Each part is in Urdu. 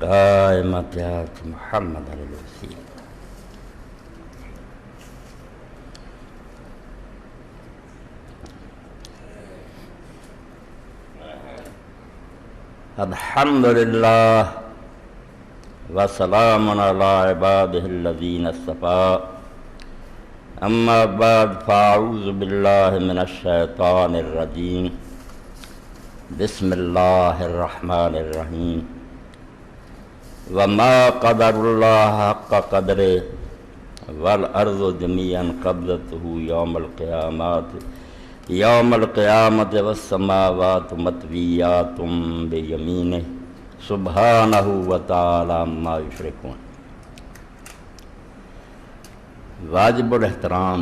قائمت محمد الوسیل. الحمدللہ وسلام علی عبادہ الذین اصطفیٰ. اما بعد فاعوذ باللہ من الشیطان الرجیم. بسم اللہ الرحمن الرحیم. وما قدر اللہ حق قدرہ والارض جمیعا قبضتہ یوم القیامت والسماوات مطویات بیمینہ سبحانہ وتعالی عما یشرکون. واجب الاحترام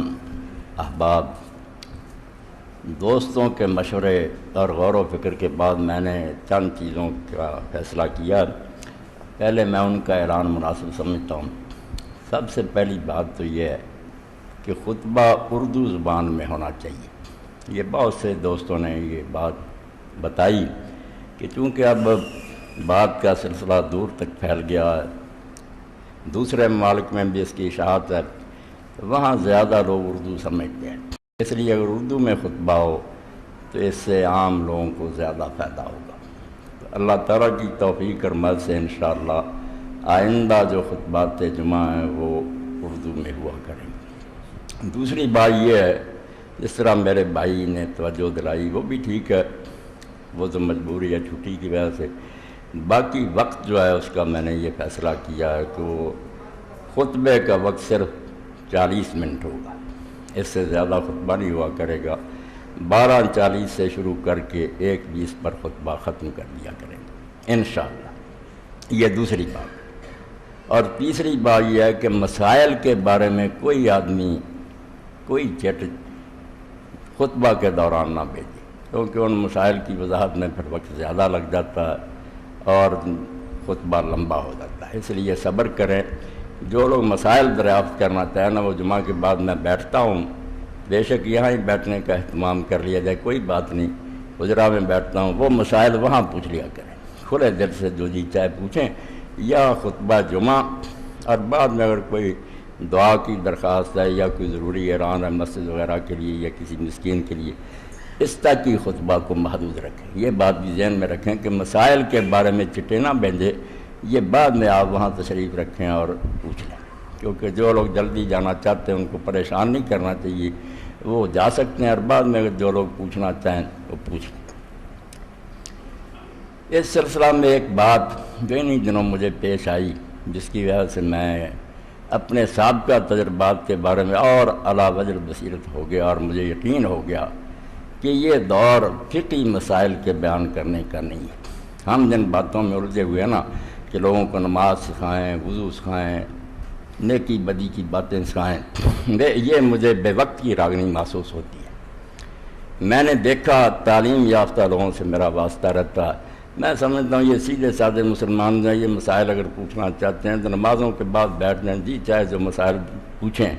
احباب، دوستوں کے مشورے اور غور و فکر کے بعد میں نے چند چیزوں کا فیصلہ کیا. پہلے میں ان کا اعلان مناسب سمجھتا ہوں. سب سے پہلی بات تو یہ ہے کہ خطبہ اردو زبان میں ہونا چاہیے. یہ بہت سے دوستوں نے یہ بات بتائی کہ چونکہ اب بات کا سلسلہ دور تک پھیل گیا ہے، دوسرے ممالک میں بھی اس کی اشاعت ہے، وہاں زیادہ لوگ اردو سمجھتے ہیں. اس لیے اگر اردو میں خطبہ ہو تو اس سے عام لوگوں کو زیادہ فائدہ ہوگا. تو اللہ تعالیٰ کی توفیق اور مدد سے انشاءاللہ آئندہ جو خطبات جمعہ ہیں وہ اردو میں ہوا کریں گے. دوسری بات یہ ہے، جس طرح میرے بھائی نے توجہ دلائی وہ بھی ٹھیک ہے، وہ تو مجبوری ہے چھٹی کی وجہ سے. باقی وقت جو ہے اس کا میں نے یہ فیصلہ کیا ہے کہ وہ خطبے کا وقت صرف 40 منٹ ہوگا، اس سے زیادہ خطبہ نہیں ہوا کرے گا. 12:40 سے شروع کر کے 1:20 پر خطبہ ختم کر دیا کریں گے انشاءاللہ. یہ دوسری بات. اور تیسری بات یہ ہے کہ مسائل کے بارے میں کوئی آدمی کوئی چٹ خطبہ کے دوران نہ بھیجے، کیونکہ ان مسائل کی وضاحت میں پھر وقت زیادہ لگ جاتا ہے اور خطبہ لمبا ہو جاتا ہے. اس لیے صبر کریں. جو لوگ مسائل دریافت کرنا چاہیں نا، وہ جمعہ کے بعد میں بیٹھتا ہوں، بے شک یہاں ہی بیٹھنے کا اہتمام کر لیا جائے، کوئی بات نہیں. حجرہ میں بیٹھتا ہوں، وہ مسائل وہاں پوچھ لیا کریں، کھلے دل سے جو جی چاہے پوچھیں. یا خطبہ جمعہ اور بعد میں اگر کوئی دعا کی درخواست ہے یا کوئی ضروری اعلان ہے مسجد وغیرہ کے لیے یا کسی مسکین کے لیے، اس تک کی خطبہ کو محدود رکھیں. یہ بات بھی ذہن میں رکھیں کہ مسائل کے بارے میں چٹے نہ بھیجیں. یہ بعد میں آپ وہاں تشریف رکھیں اور پوچھ لیں، کیونکہ جو لوگ جلدی جانا چاہتے ہیں ان کو پریشان نہیں کرنا چاہیے. وہ جا سکتے ہیں اور بعد میں اگر جو لوگ پوچھنا چاہیں وہ پوچھ لیں. اس سلسلہ میں ایک بات جو انہی دنوں مجھے پیش آئی، جس کی وجہ سے میں اپنے سابقہ تجربات کے بارے میں اور اعلیٰ وجہ بصیرت ہو گیا اور مجھے یقین ہو گیا کہ یہ دور فقہی مسائل کے بیان کرنے کا نہیں ہے. ہم جن باتوں میں الجھے ہوئے ہیں نا کہ لوگوں کو نماز سکھائیں، وضو سکھائیں، نیکی بدی کی باتیں سکھائیں، یہ مجھے بے وقت کی راگنی محسوس ہوتی ہے. میں نے دیکھا تعلیم یافتہ لوگوں سے میرا واسطہ رہتا ہے. میں سمجھتا ہوں یہ سیدھے سادھے مسلمان ہیں، یہ مسائل اگر پوچھنا چاہتے ہیں تو نمازوں کے بعد بیٹھ جائیں، جی چاہے جو مسائل پوچھیں.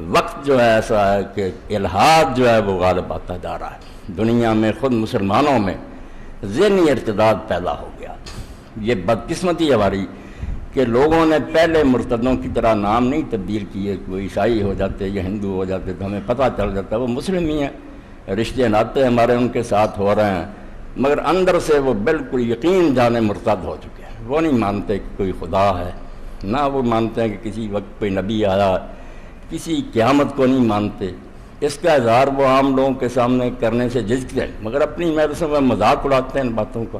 وقت جو ہے ایسا ہے کہ الحاد جو ہے وہ غالب آتا جا رہا ہے. دنیا میں خود مسلمانوں میں ذہنی ارتداد پیدا ہو گیا. یہ بدقسمتی ہماری کہ لوگوں نے پہلے مرتدوں کی طرح نام نہیں تبدیل کیے. کوئی عیسائی ہو جاتے یا ہندو ہو جاتے تو ہمیں پتہ چل جاتا وہ مسلم ہی ہیں، رشتے ناتے ہمارے ان کے ساتھ ہو رہے ہیں، مگر اندر سے وہ بالکل یقین جانے مرتد ہو چکے ہیں. وہ نہیں مانتے کہ کوئی خدا ہے، نہ وہ مانتے ہیں کہ کسی وقت کوئی نبی آیا، کسی قیامت کو نہیں مانتے. اس کا اظہار وہ عام لوگوں کے سامنے کرنے سے جھجکتے ہیں، مگر اپنی مجلسوں میں مذاق اڑاتے ہیں ان باتوں کا،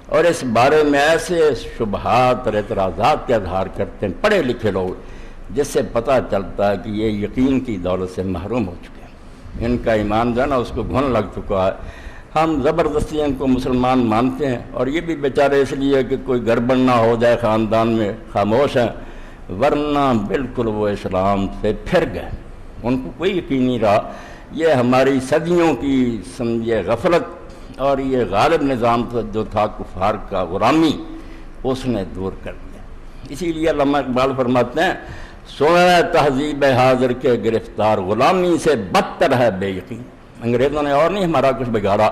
اور اس بارے میں ایسے شبہات اور اعتراضات کا اظہار کرتے ہیں پڑھے لکھے لوگ، جس سے پتہ چلتا ہے کہ یہ یقین کی دولت سے محروم ہو چکے ہیں. ان کا ایمان جو ہے نا اس کو گھن لگ چکا ہے. ہم زبردستی ان کو مسلمان مانتے ہیں، اور یہ بھی بیچارے اس لیے کہ کوئی گڑبڑ نہ ہو جائے خاندان میں خاموش ہیں، ورنہ بالکل وہ اسلام سے پھر گئے. ان کو کوئی یقین نہیں رہا. یہ ہماری صدیوں کی سمجھے غفلت اور یہ غالب نظام جو تھا کفار کا غلامی، اس نے دور کر دیا. اسی لیے علامہ اقبال فرماتے ہیں سونا تہذیب حاضر کے گرفتار غلامی سے بدتر ہے بے یقین. انگریزوں نے اور نہیں ہمارا کچھ بگاڑا،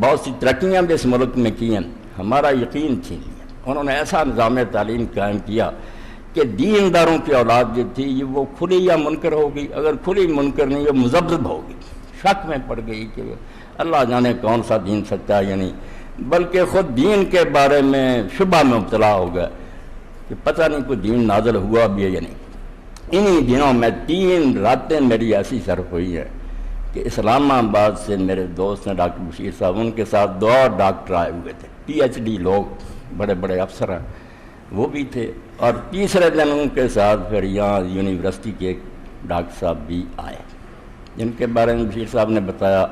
بہت سی ترقیاں بھی اس ملک میں کی ہیں، ہمارا یقین چھین لیا. انہوں نے ایسا نظام تعلیم قائم کیا کہ دینداروں کی اولاد جو تھی یہ وہ کھلی یا منکر ہوگی، اگر کھلی منکر نہیں وہ مذبذب ہوگی، شک میں پڑ گئی کہ اللہ جانے کون سا دین سچا ہے یا نہیں، بلکہ خود دین کے بارے میں شبہ میں مبتلا ہو گیا کہ پتہ نہیں کوئی دین نازل ہوا بھی ہے یا نہیں۔ انہی دنوں میں 3 راتیں میری ایسی صرف ہوئی ہیں کہ اسلام آباد سے میرے دوست ہیں ڈاکٹر بشیر صاحب، ان کے ساتھ 2 اور ڈاکٹر آئے ہوئے تھے، PhD لوگ، بڑے بڑے افسر ہیں، وہ بھی تھے، اور تیسرے دن ان کے ساتھ پھر یہاں یونیورسٹی کے ایک ڈاکٹر صاحب بھی آئے، جن کے بارے میں بشیر صاحب نے بتایا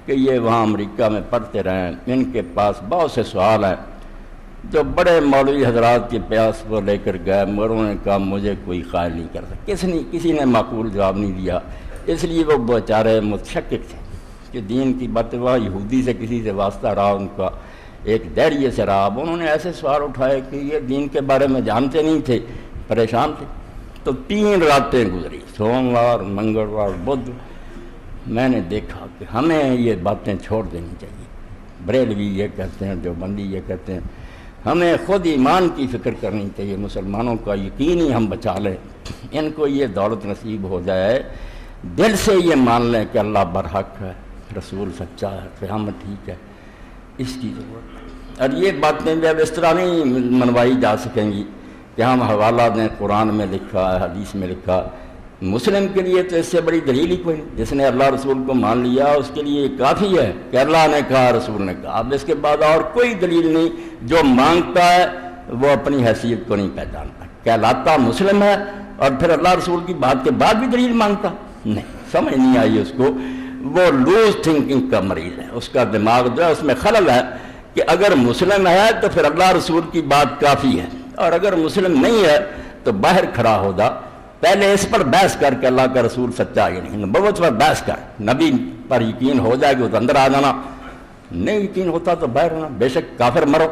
کہ یہ وہاں امریکہ میں پڑھتے رہے ہیں، ان کے پاس بہت سے سوال ہیں جو بڑے مولوی حضرات کے پیاس کو لے کر گئے، مگر انہوں نے کہا مجھے کوئی قائل نہیں کر سکتا، کسی نے معقول جواب نہیں دیا، اس لیے وہ بیچارے متشکک تھے کہ دین کی بات وہاں یہودی سے کسی سے واسطہ رہا، ان کا ایک دائریے سے رہا، اب انہوں نے ایسے سوال اٹھائے کہ یہ دین کے بارے میں جانتے نہیں تھے، پریشان تھے۔ تو 3 راتیں گزری، سوموار، منگلوار، بدھ، میں نے دیکھا کہ ہمیں یہ باتیں چھوڑ دینی چاہیے، بریلوی یہ کہتے ہیں، دیوبندی یہ کہتے ہیں، ہمیں خود ایمان کی فکر کرنی چاہیے، مسلمانوں کا یقین ہی ہم بچا لیں، ان کو یہ دولت نصیب ہو جائے، دل سے یہ مان لیں کہ اللہ برحق ہے، رسول سچا ہے، قیامت ٹھیک ہے، اس کی ضرورت ہے۔ اور یہ باتیں جب اس طرح نہیں منوائی جا سکیں گی کہ ہم حوالہ دیں، قرآن میں لکھا ہے، حدیث میں لکھا، مسلم کے لیے تو اس سے بڑی دلیل ہی کوئی نہیں، جس نے اللہ رسول کو مان لیا اس کے لیے کافی ہے کہ اللہ نے کہا، رسول نے کہا، اب اس کے بعد اور کوئی دلیل نہیں، جو مانگتا ہے وہ اپنی حیثیت کو نہیں پہچانتا، کہلاتا مسلم ہے اور پھر اللہ رسول کی بات کے بعد بھی دلیل مانگتا نہیں، سمجھ نہیں آئی اس کو، وہ لوز تھنکنگ کا مریض ہے، اس کا دماغ جو ہے اس میں خلل ہے کہ اگر مسلم ہے تو پھر اللہ رسول کی بات کافی ہے، اور اگر مسلم نہیں ہے تو باہر کھڑا ہو جا، پہلے اس پر بحث کر کے اللہ کا رسول سچا ہے نہیں، نبوت پر بحث کر، نبی پر یقین ہو جائے گا تو اندر آ جانا، نہیں یقین ہوتا تو باہر ہونا، بے شک کافر مرو۔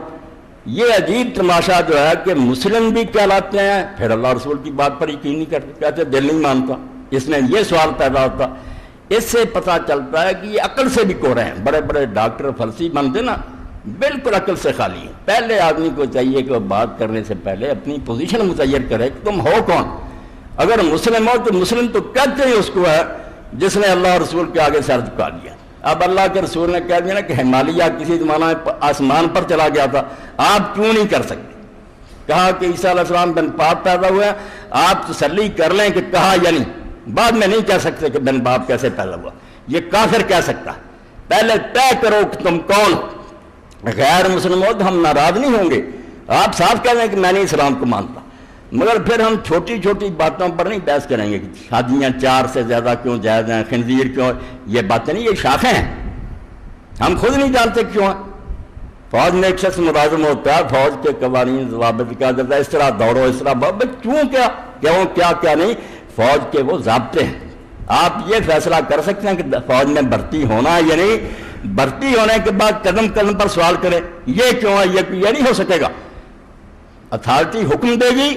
یہ عجیب تماشا جو ہے کہ مسلم بھی کہلاتے ہیں پھر اللہ رسول کی بات پر یقین نہیں کرتے، کہتے دل نہیں مانتا، اس میں یہ سوال پیدا ہوتا، اس سے پتہ چلتا ہے کہ یہ عقل سے بھی کوڑے ہیں، بڑے بڑے ڈاکٹر فلسفی بنتے نا، بالکل عقل سے خالی ہیں۔ پہلے آدمی کو چاہیے کہ وہ بات کرنے سے پہلے اپنی پوزیشن متعین کرے کہ تم ہو کون، اگر مسلم ہو تو مسلم تو کہتے ہی اس کو ہے جس نے اللہ رسول کے آگے سر جھکا دیا۔ اب اللہ کے رسول نے کہہ دیا نا کہ ہمالیہ کسی زمانہ میں آسمان پر چلا گیا تھا، آپ کیوں نہیں کر سکتے؟ کہا کہ عیسیٰ علیہ السلام بن پاپ پیدا ہوئے ہیں، آپ تسلی کر لیں کہ کہا یا نہیں، بعد میں نہیں کہہ سکتے کہ بن باپ کیسے پیدا ہوا، یہ کافر کہہ سکتا ہے، پہلے طے کرو کہ تم کون ہو، غیر مسلم ہو تو ہم ناراض نہیں ہوں گے، آپ صاف کہہ دیں کہ میں نہیں اسلام کو مانتا، مگر پھر ہم چھوٹی چھوٹی باتوں پر نہیں بحث کریں گے کہ شادیاں 4 سے زیادہ کیوں جائز ہیں، خنزیر کیوں، یہ باتیں نہیں، یہ شاخیں ہیں، ہم خود نہیں جانتے کیوں ہیں۔ فوج میں ایک شخص ملازم ہوتا ہے، فوج کے قوانین ضوابط کہا جاتا ہے اس طرح دوڑو، اس طرح کیوں، کیا نہیں، فوج کے وہ ضابطے ہیں، آپ یہ فیصلہ کر سکتے ہیں کہ فوج میں بھرتی ہونا ہے یا نہیں، بھرتی ہونے کے بعد قدم قدم پر سوال کریں یہ کیوں ہے، یہ نہیں ہو سکے گا، اتھارٹی حکم دے گی،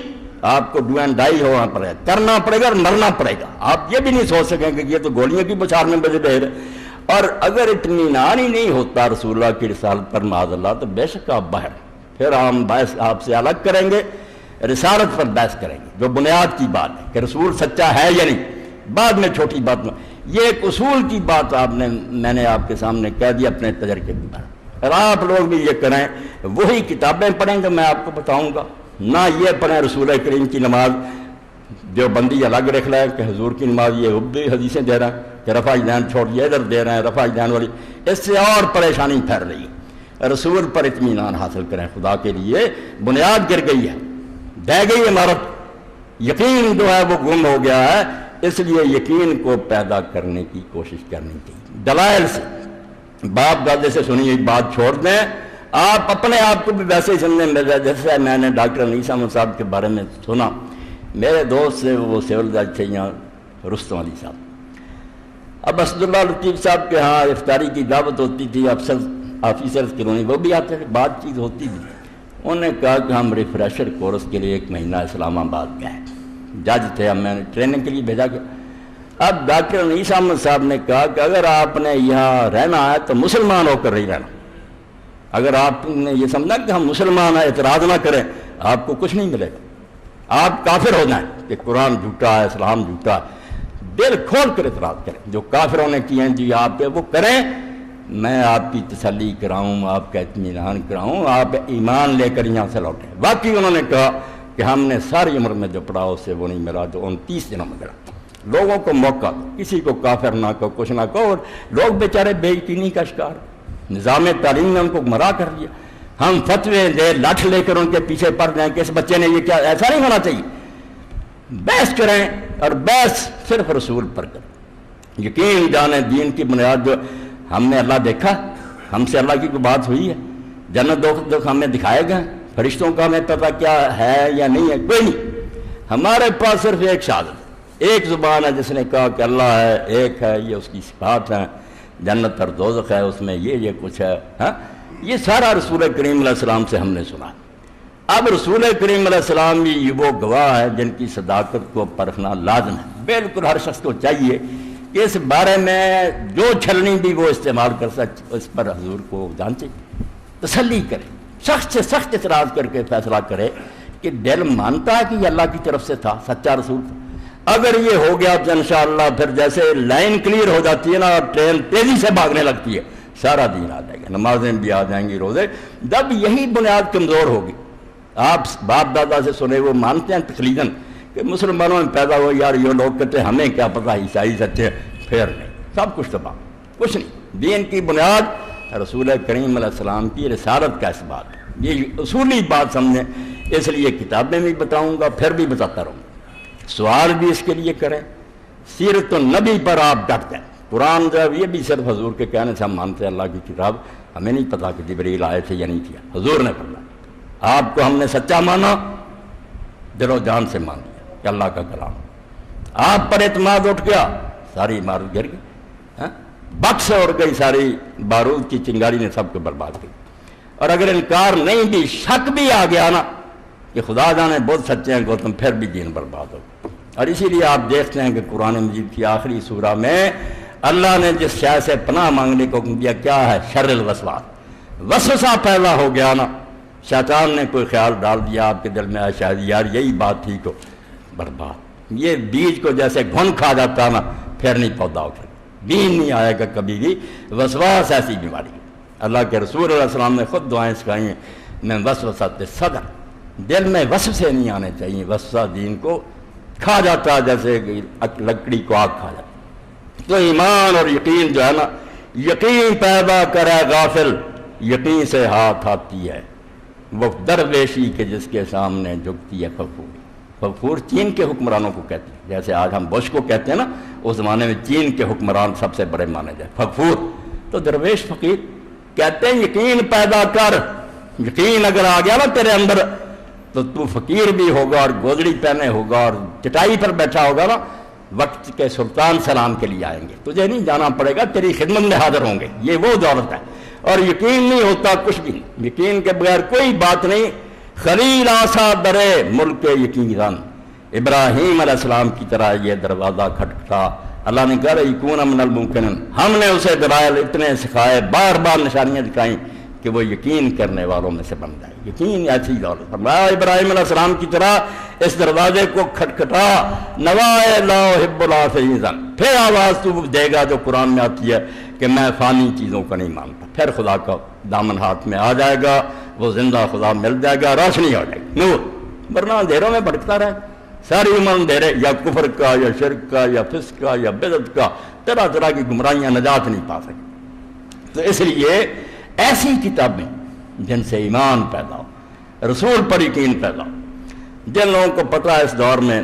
آپ کو ڈو اینڈ ڈائی ہونا پڑے گا، کرنا پڑے گا اور مرنا پڑے گا، آپ یہ بھی نہیں سوچ سکیں کہ یہ تو گولیوں کی بچھار میں بجے رہے۔ اور اگر اطمینان ہی نہیں ہوتا رسول اللہ کی رسالت پر معاذ اللہ تو بے شک آپ باہر، پھر ہم بحث آپ سے الگ کریں گے، رسالت پر بحث کریں گے جو بنیاد کی بات ہے کہ رسول سچا ہے یا نہیں، بعد میں چھوٹی بات میں، یہ ایک اصول کی بات میں نے آپ کے سامنے کہہ دی اپنے تجربے کے بارے، اور آپ لوگ بھی یہ کریں، وہی کتابیں پڑھیں گے میں آپ کو بتاؤں گا، نہ یہ پڑھیں رسول کریم کی نماز جو بندی الگ رکھ لیں کہ حضور کی نماز یہ بھی حدیثیں دے رہے ہیں کہ رفع دین چھوڑیے ادھر دے رہے ہیں رفع دین والی، اس سے اور پریشانی پھیل رہی ہے۔ رسول پر اطمینان حاصل کریں، خدا کے لیے بنیاد گر گئی ہے، دہ گئی عمارت، یقین جو ہے وہ گم ہو گیا ہے، اس لیے یقین کو پیدا کرنے کی کوشش کرنی چاہیے، دلائل سے، باپ دادے سے سنی ہوئی بات چھوڑ دیں، آپ اپنے آپ کو بھی ویسے ہی سننے میں، جیسے میں نے ڈاکٹر انیس احمد صاحب کے بارے میں سنا، میرے دوست سے وہ سول جج تھے یہاں رستم علی صاحب، اب اسد اللہ لطیف صاحب کے ہاں افطاری کی دعوت ہوتی تھی، آفیسرز کلونی وہ بھی آتے تھے، بات چیت ہوتی تھی، انہوں نے کہا کہ ہم ریفریشر کورس کے لیے 1 مہینہ اسلام آباد گئے، جج تھے، اب میں نے ٹریننگ کے لیے بھیجا گیا۔ اب ڈاکٹر انیس احمد صاحب نے کہا کہ اگر آپ نے یہاں رہنا ہے تو مسلمان ہو کر نہیں رہنا، اگر آپ نے یہ سمجھا کہ ہم مسلمان ہیں اعتراض نہ کریں، آپ کو کچھ نہیں ملے گا، آپ کافر ہو جائیں کہ قرآن جھوٹا ہے، اسلام جھوٹا ہے۔ دل کھول کر اعتراض کریں، جو کافروں نے کیے ہیں جی آپ پہ وہ کریں، میں آپ کی تسلی کراؤں، آپ کا اطمینان کراؤں، آپ ایمان لے کر یہاں سے لوٹیں۔ باقی انہوں نے کہا کہ ہم نے ساری عمر میں جو پڑھا اس سے وہ نہیں ملا جو 29 دنوں میں ملا۔ لوگوں کو موقع دو، کسی کو کافر نہ کہو، کچھ نہ کہو، اور لوگ بیچارے بے یقینی کا شکار، نظام تعلیم نے ان کو گمراہ کر دیا۔ ہم فتوے دے لٹھ لے کر ان کے پیچھے پڑ جائیں کہ اس بچے نے یہ کیا، ایسا نہیں ہونا چاہیے۔ بحث کریں، اور بحث صرف رسول پر کریں، یقین جانیں دین کی بنیاد جو ہم نے اللہ دیکھا، ہم سے اللہ کی کوئی بات ہوئی ہے، جنت دوزخ ہمیں دکھائے گئے، فرشتوں کا ہمیں پتہ کیا ہے یا نہیں ہے، کوئی نہیں۔ ہمارے پاس صرف ایک شہادت، ایک زبان ہے جس نے کہا کہ اللہ ہے، ایک ہے، یہ اس کی صفات ہیں، جنت اور دوزخ ہے، اس میں یہ کچھ ہے، ہاں یہ سارا رسول کریم علیہ السلام سے ہم نے سنا۔ اب رسول کریم علیہ السلام بھی وہ گواہ ہے جن کی صداقت کو پرکھنا لازم ہے۔ بالکل ہر شخص کو چاہیے کہ اس بارے میں جو چھلنی بھی وہ استعمال کر سکے اس پر حضور کو جانچے، تسلی کرے، سخت سے سخت اعتراض کر کے فیصلہ کرے کہ دل مانتا ہے کہ یہ اللہ کی طرف سے تھا، سچا رسول تھا۔ اگر یہ ہو گیا تو انشاءاللہ پھر جیسے لائن کلیئر ہو جاتی ہے نا اور ٹرین تیزی سے بھاگنے لگتی ہے، سارا دین آ جائے گا، نمازیں بھی آ جائیں گی، روزے۔ جب یہی بنیاد کمزور ہوگی، آپ باپ دادا سے سنے وہ مانتے ہیں تقلیداً کہ مسلمانوں میں پیدا ہو، یار یہ لوگ کہتے ہیں ہمیں کیا پتہ عیسائی سچے، پھر نہیں، سب کچھ تباہ، کچھ نہیں۔ دین کی بنیاد رسول کریم علیہ السلام کی رسالت کا اس بات ہے، یہ اصولی بات سمجھیں۔ اس لیے کتابیں بھی بتاؤں گا، پھر بھی بتاتا رہوں گا، سوال بھی اس کے لیے کریں، سیرت النبی پر آپ ڈٹ جائیں۔ قرآن جو ہے یہ بھی صرف حضور کے کہنے سے ہم مانتے ہیں اللہ کی کتاب، ہمیں نہیں پتہ کہ جبریل آئے تھے یا نہیں کیا، حضور نے فرمایا۔ آپ کو ہم نے سچا مانا، دل و جان سے مان لیا کہ اللہ کا کلام، آپ پر اعتماد اٹھ گیا، ساری عمارت گر گئی، بکس اڑ گئی، ساری بارود کی چنگاری نے سب کو برباد کی۔ اور اگر انکار نہیں بھی، شک بھی آ گیا نا کہ خدا جانے بہت سچے ہیں گوتم، پھر بھی دین برباد ہو۔ اور اسی لیے آپ دیکھتے ہیں کہ قرآن مجید کی آخری سورہ میں اللہ نے جس شے سے پناہ مانگنے کو حکم دیا کیا ہے، شر الوسواس، وسوسہ پیدا ہو گیا نا، شیطان نے کوئی خیال ڈال دیا آپ کے دل میں، شاید یار یہی بات ٹھیک ہو، برباد۔ یہ بیج کو جیسے گھن کھا جاتا نا، پھر نہیں پودا اٹھے، دین نہیں آئے گا کبھی بھی۔ وسواس ایسی بیماری ہے، اللہ کے رسول علیہ السلام نے خود دعائیں سکھائی ہیں، میں وسوسۃ صدر، دل میں وسوسے نہیں آنے چاہیے، وسوسہ دین کو کھا جاتا ہے جیسے لکڑی کو آگ کھا جاتا۔ تو ایمان اور یقین جو ہے نا، یقین پیدا کرے غافل، یقین سے ہاتھ آتی ہے وہ درویشی کے جس کے سامنے جھکتی ہے فخور۔ فخور چین کے حکمرانوں کو کہتے ہیں، جیسے آج ہم بش کو کہتے ہیں نا، اس زمانے میں چین کے حکمران سب سے بڑے مانے جائے فخور۔ تو درویش فقیر کہتے ہیں یقین پیدا کر، یقین اگر آ گیا نا تیرے اندر تو فقیر بھی ہوگا اور گودڑی پہنے ہوگا اور چٹائی پر بیٹھا ہوگا نا، وقت کے سلطان سلام کے لیے آئیں گے، تجھے نہیں جانا پڑے گا، تیری خدمت میں حاضر ہوں گے۔ یہ وہ دولت ہے، اور یقین نہیں ہوتا کچھ بھی نہیں، یقین کے بغیر کوئی بات نہیں۔ خلیل آسا درے ملک یقین، ابراہیم علیہ السلام کی طرح یہ دروازہ کھٹکھٹا، اللہ نے کہا یکون من الممکن، ہم نے اسے دلائل اتنے سکھائے، بار بار نشانیاں دکھائیں کہ وہ یقین کرنے والوں میں سے بن جائے۔ یقین ایسی دولت، فرمایا ابراہیم علیہ السلام کی طرح اس دروازے کو کھٹکھٹا، نوائے لا احب العافین، پھر آواز تو دے گا جو قرآن میں آتی ہے کہ میں فانی چیزوں کو نہیں مانتا، پھر خدا کا دامن ہاتھ میں آ جائے گا، وہ زندہ خدا مل جائے گا، روشنی ہو جائے گی، نور، ورنہ اندھیروں میں بھٹکتا رہے ساری عمر، اندھیرے یا کفر کا یا شرک کا یا فسق کا یا بدعت کا، طرح طرح کی گمراہیاں، نجات نہیں پا سکتی۔ تو اس لیے ایسی کتابیں جن سے ایمان پیدا ہو، رسول پر یقین پیدا ہو۔ جن لوگوں کو پتہ ہے اس دور میں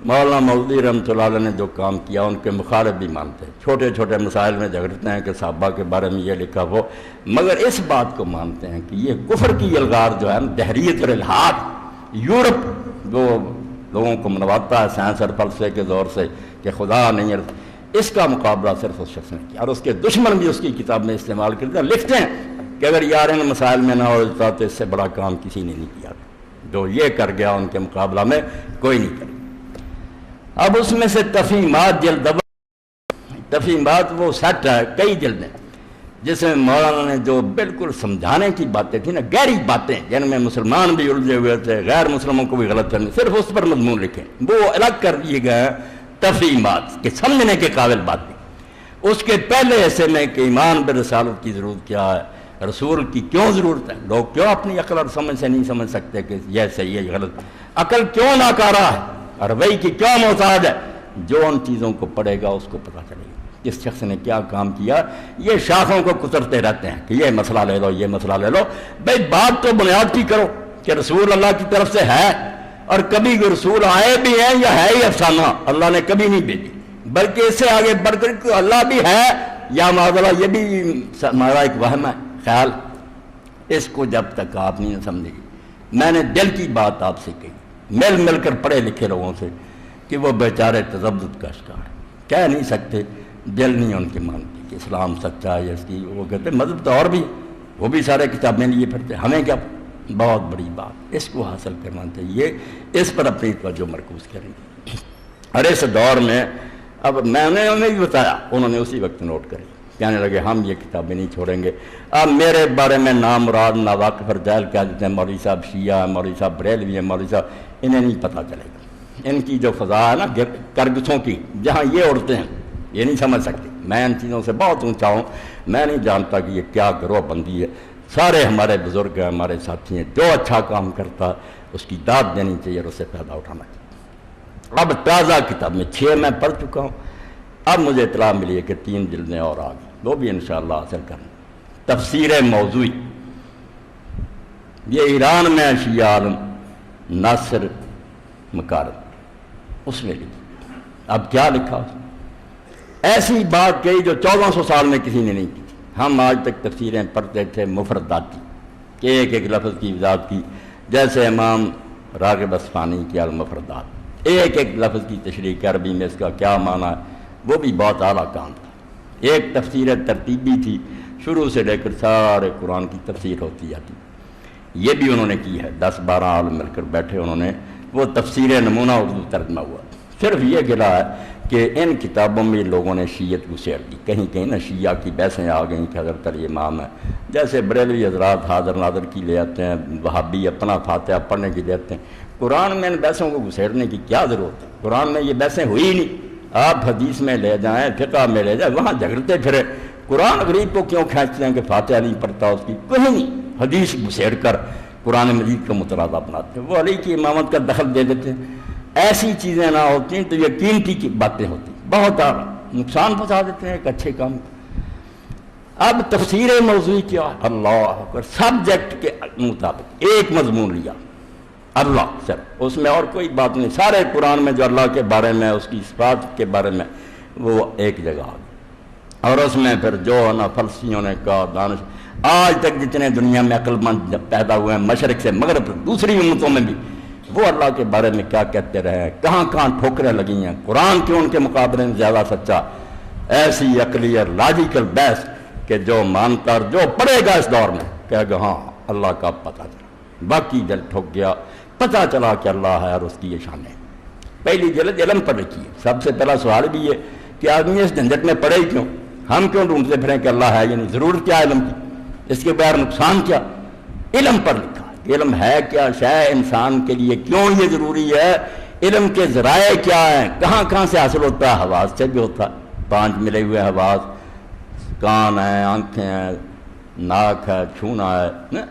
مولانا مودودی رحمۃ اللہ علیہ نے جو کام کیا، ان کے مخالف بھی مانتے ہیں، چھوٹے چھوٹے مسائل میں جھگڑتے ہیں کہ صحابہ کے بارے میں یہ لکھا ہو، مگر اس بات کو مانتے ہیں کہ یہ کفر کی الغار جو ہے دہریت اور الحاد، یورپ جو لوگوں کو منواتا ہے سائنس اور فلسفے کے دور سے کہ خدا نہیں ہے، اس کا مقابلہ صرف اس شخص نے کیا، اور اس کے دشمن بھی اس کی کتاب میں استعمال کرتے ہیں، لکھتے ہیں کہ اگر یار ان مسائل میں نہ ہوتا تو اس سے بڑا کام کسی نے نہیں کیا، جو یہ کر گیا ان کے مقابلہ میں کوئی نہیں کرے۔ اب اس میں سے تفہیمات جلد، تفہیمات وہ سیٹ ہے، کئی جلدیں، جس میں مولانا نے جو بالکل سمجھانے کی باتیں تھیں نا، گہری باتیں جن میں مسلمان بھی الجھے ہوئے تھے، غیر مسلموں کو بھی غلط کرنے، صرف اس پر مضمون لکھیں، وہ الگ کر دیے گئے تفہیمات کہ سمجھنے کے قابل بات نہیں۔ اس کے پہلے حصے میں کہ ایمان برسالت کی ضرورت کیا ہے، رسول کی کیوں ضرورت ہے، لوگ کیوں اپنی عقل اور سمجھ سے نہیں سمجھ سکتے کہ یہ صحیح ہے یہ غلط، عقل کیوں ناکارہ ہے، روی کی کیوں محتاج ہے، جو ان چیزوں کو پڑھے گا اس کو پتہ چلے گا جس شخص نے کیا کام کیا۔ یہ شاخوں کو کترتے رہتے ہیں کہ یہ مسئلہ لے لو، یہ مسئلہ لے لو، بھئی بات تو بنیاد کی کرو کہ رسول اللہ کی طرف سے ہے، اور کبھی رسول آئے بھی ہیں یا ہے ہی افسانہ، اللہ نے کبھی نہیں بھیجی، بلکہ اس سے آگے بڑھ کر کہ اللہ بھی ہے یا معذاللہ یہ بھی ہمارا ایک وہم ہے، خیال۔ اس کو جب تک آپ نہیں سمجھے گی، میں نے دل کی بات آپ سے کہی، مل کر پڑھے لکھے لوگوں سے، کہ وہ بیچارے تذبذب کا شکار ہیں، کہہ نہیں سکتے، دل نہیں ان کے مانتی کہ اسلام سچا ہے، اس کی وہ کہتے مذہب تو اور بھی، وہ بھی سارے کتابیں لیے پھرتے، ہمیں کیا، بہت بڑی بات، اس کو حاصل کرنا چاہیے، اس پر اپنی توجہ مرکوز کریں گے۔ اور اس دور میں اب میں نے انہیں بھی بتایا، انہوں نے اسی وقت نوٹ کری، کہنے لگے ہم یہ کتابیں نہیں چھوڑیں گے۔ اب میرے بارے میں نامراد ناواقف اور جاہل کہہ دیتے ہیں، مولوی صاحب شیعہ ہیں، مولوی صاحب بریلوی ہیں، مولوی صاحب، انہیں نہیں پتہ چلے گا، ان کی جو فضا ہے نا کرگسوں کی، جہاں یہ اڑتے ہیں یہ نہیں سمجھ سکتے۔ میں ان چیزوں سے بہت اونچا ہوں، میں نہیں جانتا کہ یہ کیا گروہ بندی ہے، سارے ہمارے بزرگ ہیں، ہمارے ساتھی ہیں، جو اچھا کام کرتا اس کی داد دینی چاہیے اور اس سے فائدہ اٹھانا چاہیے۔ اب تازہ کتاب میں 6 میں پڑھ چکا ہوں، اب مجھے اطلاع ملی ہے کہ 3 جلدیں اور آ گئی، وہ بھی انشاءاللہ حاصل کرنا۔ تفسیر موضوعی، یہ ایران میں شیعہ عالم ناصر مکارم اس میں لکھی، اب کیا لکھا اس نے، ایسی بات کہی جو 1400 سال میں کسی نے نہیں کی تھی۔ ہم آج تک تفسیریں پڑھتے تھے مفرداتی کہ ایک ایک لفظ کی وضاحت کی، جیسے امام راغب اصفہانی کی المفردات، ایک ایک لفظ کی تشریح عربی میں اس کا کیا معنی ہے، وہ بھی بہت اعلیٰ کام تھا۔ ایک تفسیر ترتیبی تھی، شروع سے لے کر سارے قرآن کی تفسیر ہوتی جاتی، یہ بھی انہوں نے کی ہے، 10-12 عالم مل کر بیٹھے، انہوں نے وہ تفسیر نمونہ اردو ترجمہ ہوا۔ صرف یہ گلا ہے کہ ان کتابوں میں لوگوں نے شیعت کو سیر دی، کہیں کہیں نہ شیعہ کی بحثیں آ گئیں کہ حضرت علی امام ہے، جیسے بریلوی حضرات حاضر ناظر کی لے آتے ہیں، وہابی اپنا فاتحہ پڑھنے کی لے آتے ہیں۔ قرآن میں ان بحثوں کو گھسیڑنے کی کیا ضرورت ہے، قرآن میں یہ بحثیں ہوئی ہی نہیں، آپ حدیث میں لے جائیں، فقہ میں لے جائیں، وہاں جھگڑتے پھرے، قرآن غریب کو کیوں کھینچتے ہیں کہ فاتحہ نہیں پڑھتا اس کی، کہیں نہیں، حدیث گھسیڑ کر قرآن مجید کا مترادف بناتے ہیں، وہ علی کی امامت کا دخل دے دیتے ہیں۔ ایسی چیزیں نہ ہوتی ہیں تو یہ قیمتی کی باتیں ہوتی ہیں، بہت نقصان پہنچا دیتے ہیں ایک اچھے کام کو۔ اب تفسیر موضوعی کیا ہے، اللہ اکبر، سبجیکٹ کے مطابق ایک مضمون لیا، اللہ صرف، اس میں اور کوئی بات نہیں، سارے قرآن میں جو اللہ کے بارے میں، اس کی صفات کے بارے میں، وہ ایک جگہ آ گئی۔ اور اس میں پھر جو ہے نا فلسفیوں نے کہا، دانش آج تک جتنے دنیا میں عقل مند پیدا ہوئے ہیں، مشرق سے مغرب دوسری امتوں میں بھی، وہ اللہ کے بارے میں کیا کہتے رہے ہیں، کہاں کہاں ٹھوکریں لگی ہیں، قرآن کیوں ان کے مقابلے میں زیادہ سچا، ایسی عقلی اور لاجیکل بحث کہ جو مانتا اور جو پڑھے گا اس دور میں کہے گا ہاں اللہ کا پتہ چلا، باقی دل ٹھوک گیا، پتہ چلا کہ اللہ ہے اور اس کی یہ شان ہے۔ پہلی جلد علم پر رکھی ہے، سب سے پہلا سوال بھی ہے کہ آدمی اس جھنجٹ میں پڑے ہی کیوں، ہم کیوں ڈھونڈتے پھریں کہ اللہ ہے، یعنی ضرورت کیا علم کی، اس کے بغیر نقصان کیا، علم پر لکھا، علم ہے کیا شے انسان کے لیے، کیوں یہ ضروری ہے، علم کے ذرائع کیا ہیں، کہاں کہاں سے حاصل ہوتا ہے، حواس سے بھی ہوتا ہے، 5 ملے ہوئے حواس، کان ہیں، آنکھیں ہیں، ناک ہے، چھونا ہے،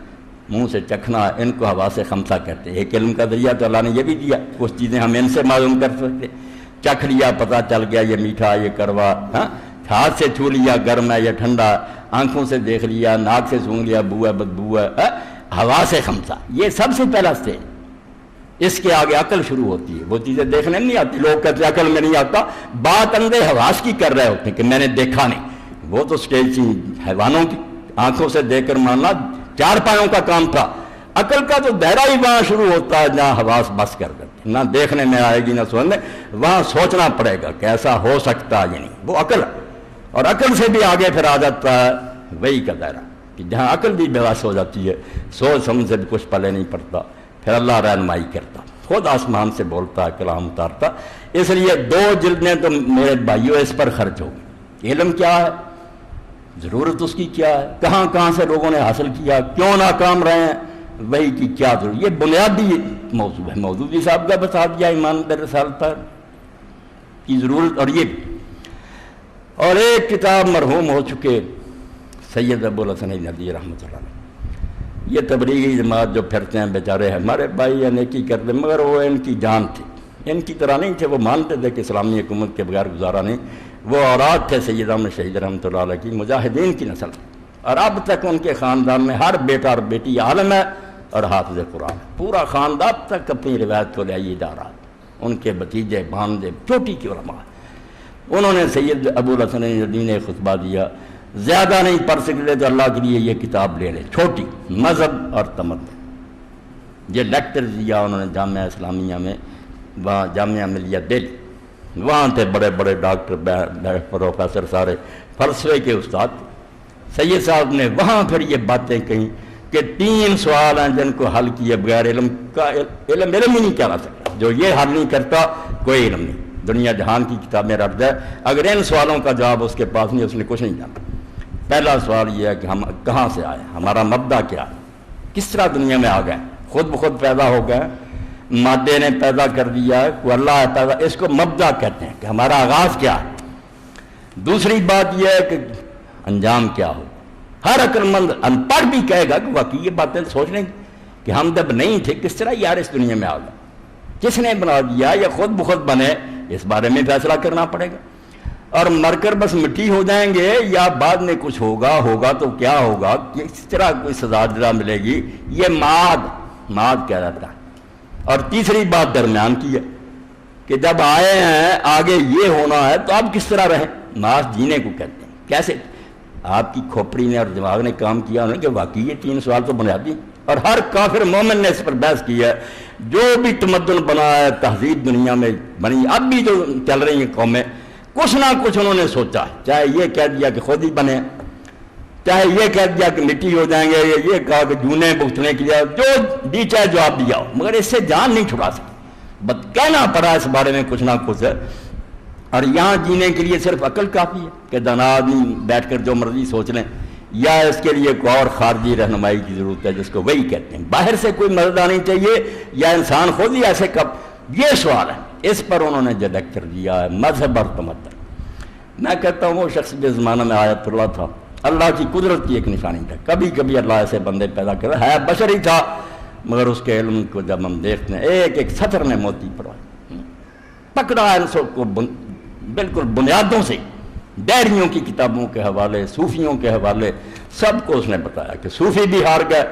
منہ سے چکھنا ہے، ان کو حواس خمسہ کہتے ہیں۔ ایک علم کا ذریعہ تو اللہ نے یہ بھی دیا، کچھ چیزیں ہم ان سے معلوم کر سکتے، چکھ لیا پتہ چل گیا یہ میٹھا یہ کڑوا، ہاتھ سے چھو لیا گرم ہے یا ٹھنڈا، آنکھوں سے دیکھ لیا، ناک سے سونگھ لیا بو ہے بدبو ہے، حواس خمسہ، یہ سب سے پہلا سٹیج۔ اس کے آگے عقل شروع ہوتی ہے، وہ چیزیں دیکھنے نہیں آتی، لوگ کہتے ہیں عقل میں نہیں آتا، بات اندھے حواس کی کر رہے ہوتے ہیں کہ میں نے دیکھا نہیں، وہ تو سٹیج تھی حیوانوں کی، آنکھوں سے دیکھ کر ماننا 4 پایوں کا کام تھا، عقل کا تو دائرہ ہی وہاں شروع ہوتا ہے جہاں حواس بس کر دیتے، نہ دیکھنے میں آئے گی نہ سننے، وہاں سوچنا پڑے گا کہ ایسا ہو سکتا ہے، یعنی وہ عقل ہے، اور عقل سے بھی آگے پھر آ جاتا ہے وہی کا دائرہ کہ جہاں عقل بھی بے بس ہو جاتی ہے، سوچ سمجھ سے بھی کچھ پلے نہیں پڑتا، پھر اللہ رہنمائی کرتا، خود آسمان سے بولتا ہے، کلام اتارتا۔ اس لیے 2 جلدیں تو میرے بھائیوں اس پر خرچ ہو گئی۔ علم کیا ہے، ضرورت اس کی کیا ہے، کہاں کہاں سے لوگوں نے حاصل کیا، کیوں ناکام رہے ہیں، وہی کی کیا ضرورت، یہ بنیادی موضوع ہے۔ مودودی صاحب کا بتا دیا ایمان بالرسالت پر کی ضرورت، اور یہ اور ایک کتاب مرحوم ہو چکے سید ابوالحسن ندوی رحمۃ اللہ علیہ، یہ تبلیغی جماعت جو پھرتے ہیں بیچارے ہمارے بھائی یا نیکی کرتے، مگر وہ ان کی جان تھی، ان کی طرح نہیں تھے، وہ مانتے تھے کہ اسلامی حکومت کے بغیر گزارا نہیں، وہ اولاد تھے سید احمد شہید رحمۃ اللہ علیہ کی، مجاہدین کی نسل، اور اب تک ان کے خاندان میں ہر بیٹا اور بیٹی عالم ہے اور حافظ قرآن، پورا خاندان اب تک اپنی روایت کو لے جا رہا، ان کے بھتیجے بھانجے چھوٹی کی علماء۔ انہوں نے سید ابوالحسن ندوی نے خطبہ دیا، زیادہ نہیں پڑھ سکتے تو اللہ کے لیے یہ کتاب لے لیں، چھوٹی، مذہب اور تمدن، یہ لیکچر دیا انہوں نے جامعہ اسلامیہ میں، وہاں جامعہ ملیہ دہلی، وہاں تھے بڑے بڑے ڈاکٹر پروفیسر سارے فلسفے کے استاد۔ سید صاحب نے وہاں پھر یہ باتیں کہیں کہ 3 سوال ہیں جن کو حل کیے بغیر علم کا، علم ہی نہیں کہنا سکتا، جو یہ حل نہیں کرتا کوئی علم نہیں، دنیا جہان کی کتابیں رکھ دے، اگر ان سوالوں کا جواب اس کے پاس نہیں، اس نے کچھ نہیں جانا۔ پہلا سوال یہ ہے کہ ہم کہاں سے آئے، ہمارا مبدا کیا ہے، کس طرح دنیا میں آ گئے، خود بخود پیدا ہو گئے، مادے نے پیدا کر دیا ہے، کوئی اللہ ہے پیدا، اس کو مبدا کہتے ہیں کہ ہمارا آغاز کیا ہے۔ دوسری بات یہ ہے کہ انجام کیا ہو، ہر عقل مند ان پڑھ بھی کہے گا کہ واقعی یہ باتیں سوچ لیں کہ ہم جب نہیں تھے کس طرح یار اس دنیا میں آ گئے، کس نے بنا دیا یا خود بخود بنے، اس بارے میں فیصلہ کرنا پڑے گا، اور مر کر بس مٹی ہو جائیں گے یا بعد میں کچھ ہوگا تو کیا ہوگا، کس طرح کوئی سزا جزا ملے گی، یہ ماد کہہ جاتا ہے۔ اور تیسری بات درمیان کی ہے کہ جب آئے ہیں آگے یہ ہونا ہے تو اب کس طرح رہیں، ماس جینے کو کہتے ہیں، کیسے آپ کی کھوپڑی نے اور دماغ نے کام کیا انہوں نے کہ واقعی یہ 3 سوال تو بنیادی، اور ہر کافر مومن نے اس پر بحث کی ہے، جو بھی تمدن بنا ہے، تہذیب دنیا میں بنی، اب بھی جو چل رہی ہیں قومیں، کچھ نہ کچھ انہوں نے سوچا، چاہے یہ کہہ دیا کہ خود ہی بنے، چاہے یہ کہہ دیا کہ مٹی ہو جائیں گے، یہ کہا کہ جونے بھگتنے کے لیے، جو دی چاہے جواب دیا ہو، مگر اس سے جان نہیں چھڑا سکتی، بس کہنا پڑا اس بارے میں کچھ نہ کچھ ہے۔ اور یہاں جینے کے لیے صرف عقل کافی ہے کہ دانا آدمی بیٹھ کر جو مرضی سوچ لیں، یا اس کے لیے کوئی اور خارجی رہنمائی کی ضرورت ہے جس کو وہی کہتے ہیں، باہر سے کوئی مدد آنی چاہیے یا انسان خود ہی ایسے کب، یہ سوال ہے۔ اس پر انہوں نے جو لیکچر دیا ہے مذہب اور تمدن، میں کہتا ہوں وہ شخص جس زمانہ میں آیت اللہ تھا، اللہ کی قدرت کی ایک نشانی تھا، کبھی کبھی اللہ ایسے بندے پیدا کر رہا ہے، بشر ہی تھا، مگر اس کے علم کو جب ہم دیکھتے ہیں ایک ایک سطر میں موتی پڑا، پکڑا ہے ان سب کو بالکل بنیادوں سے، ڈائریوں کی کتابوں کے حوالے، صوفیوں کے حوالے، سب کو اس نے بتایا کہ صوفی بھی ہار گئے،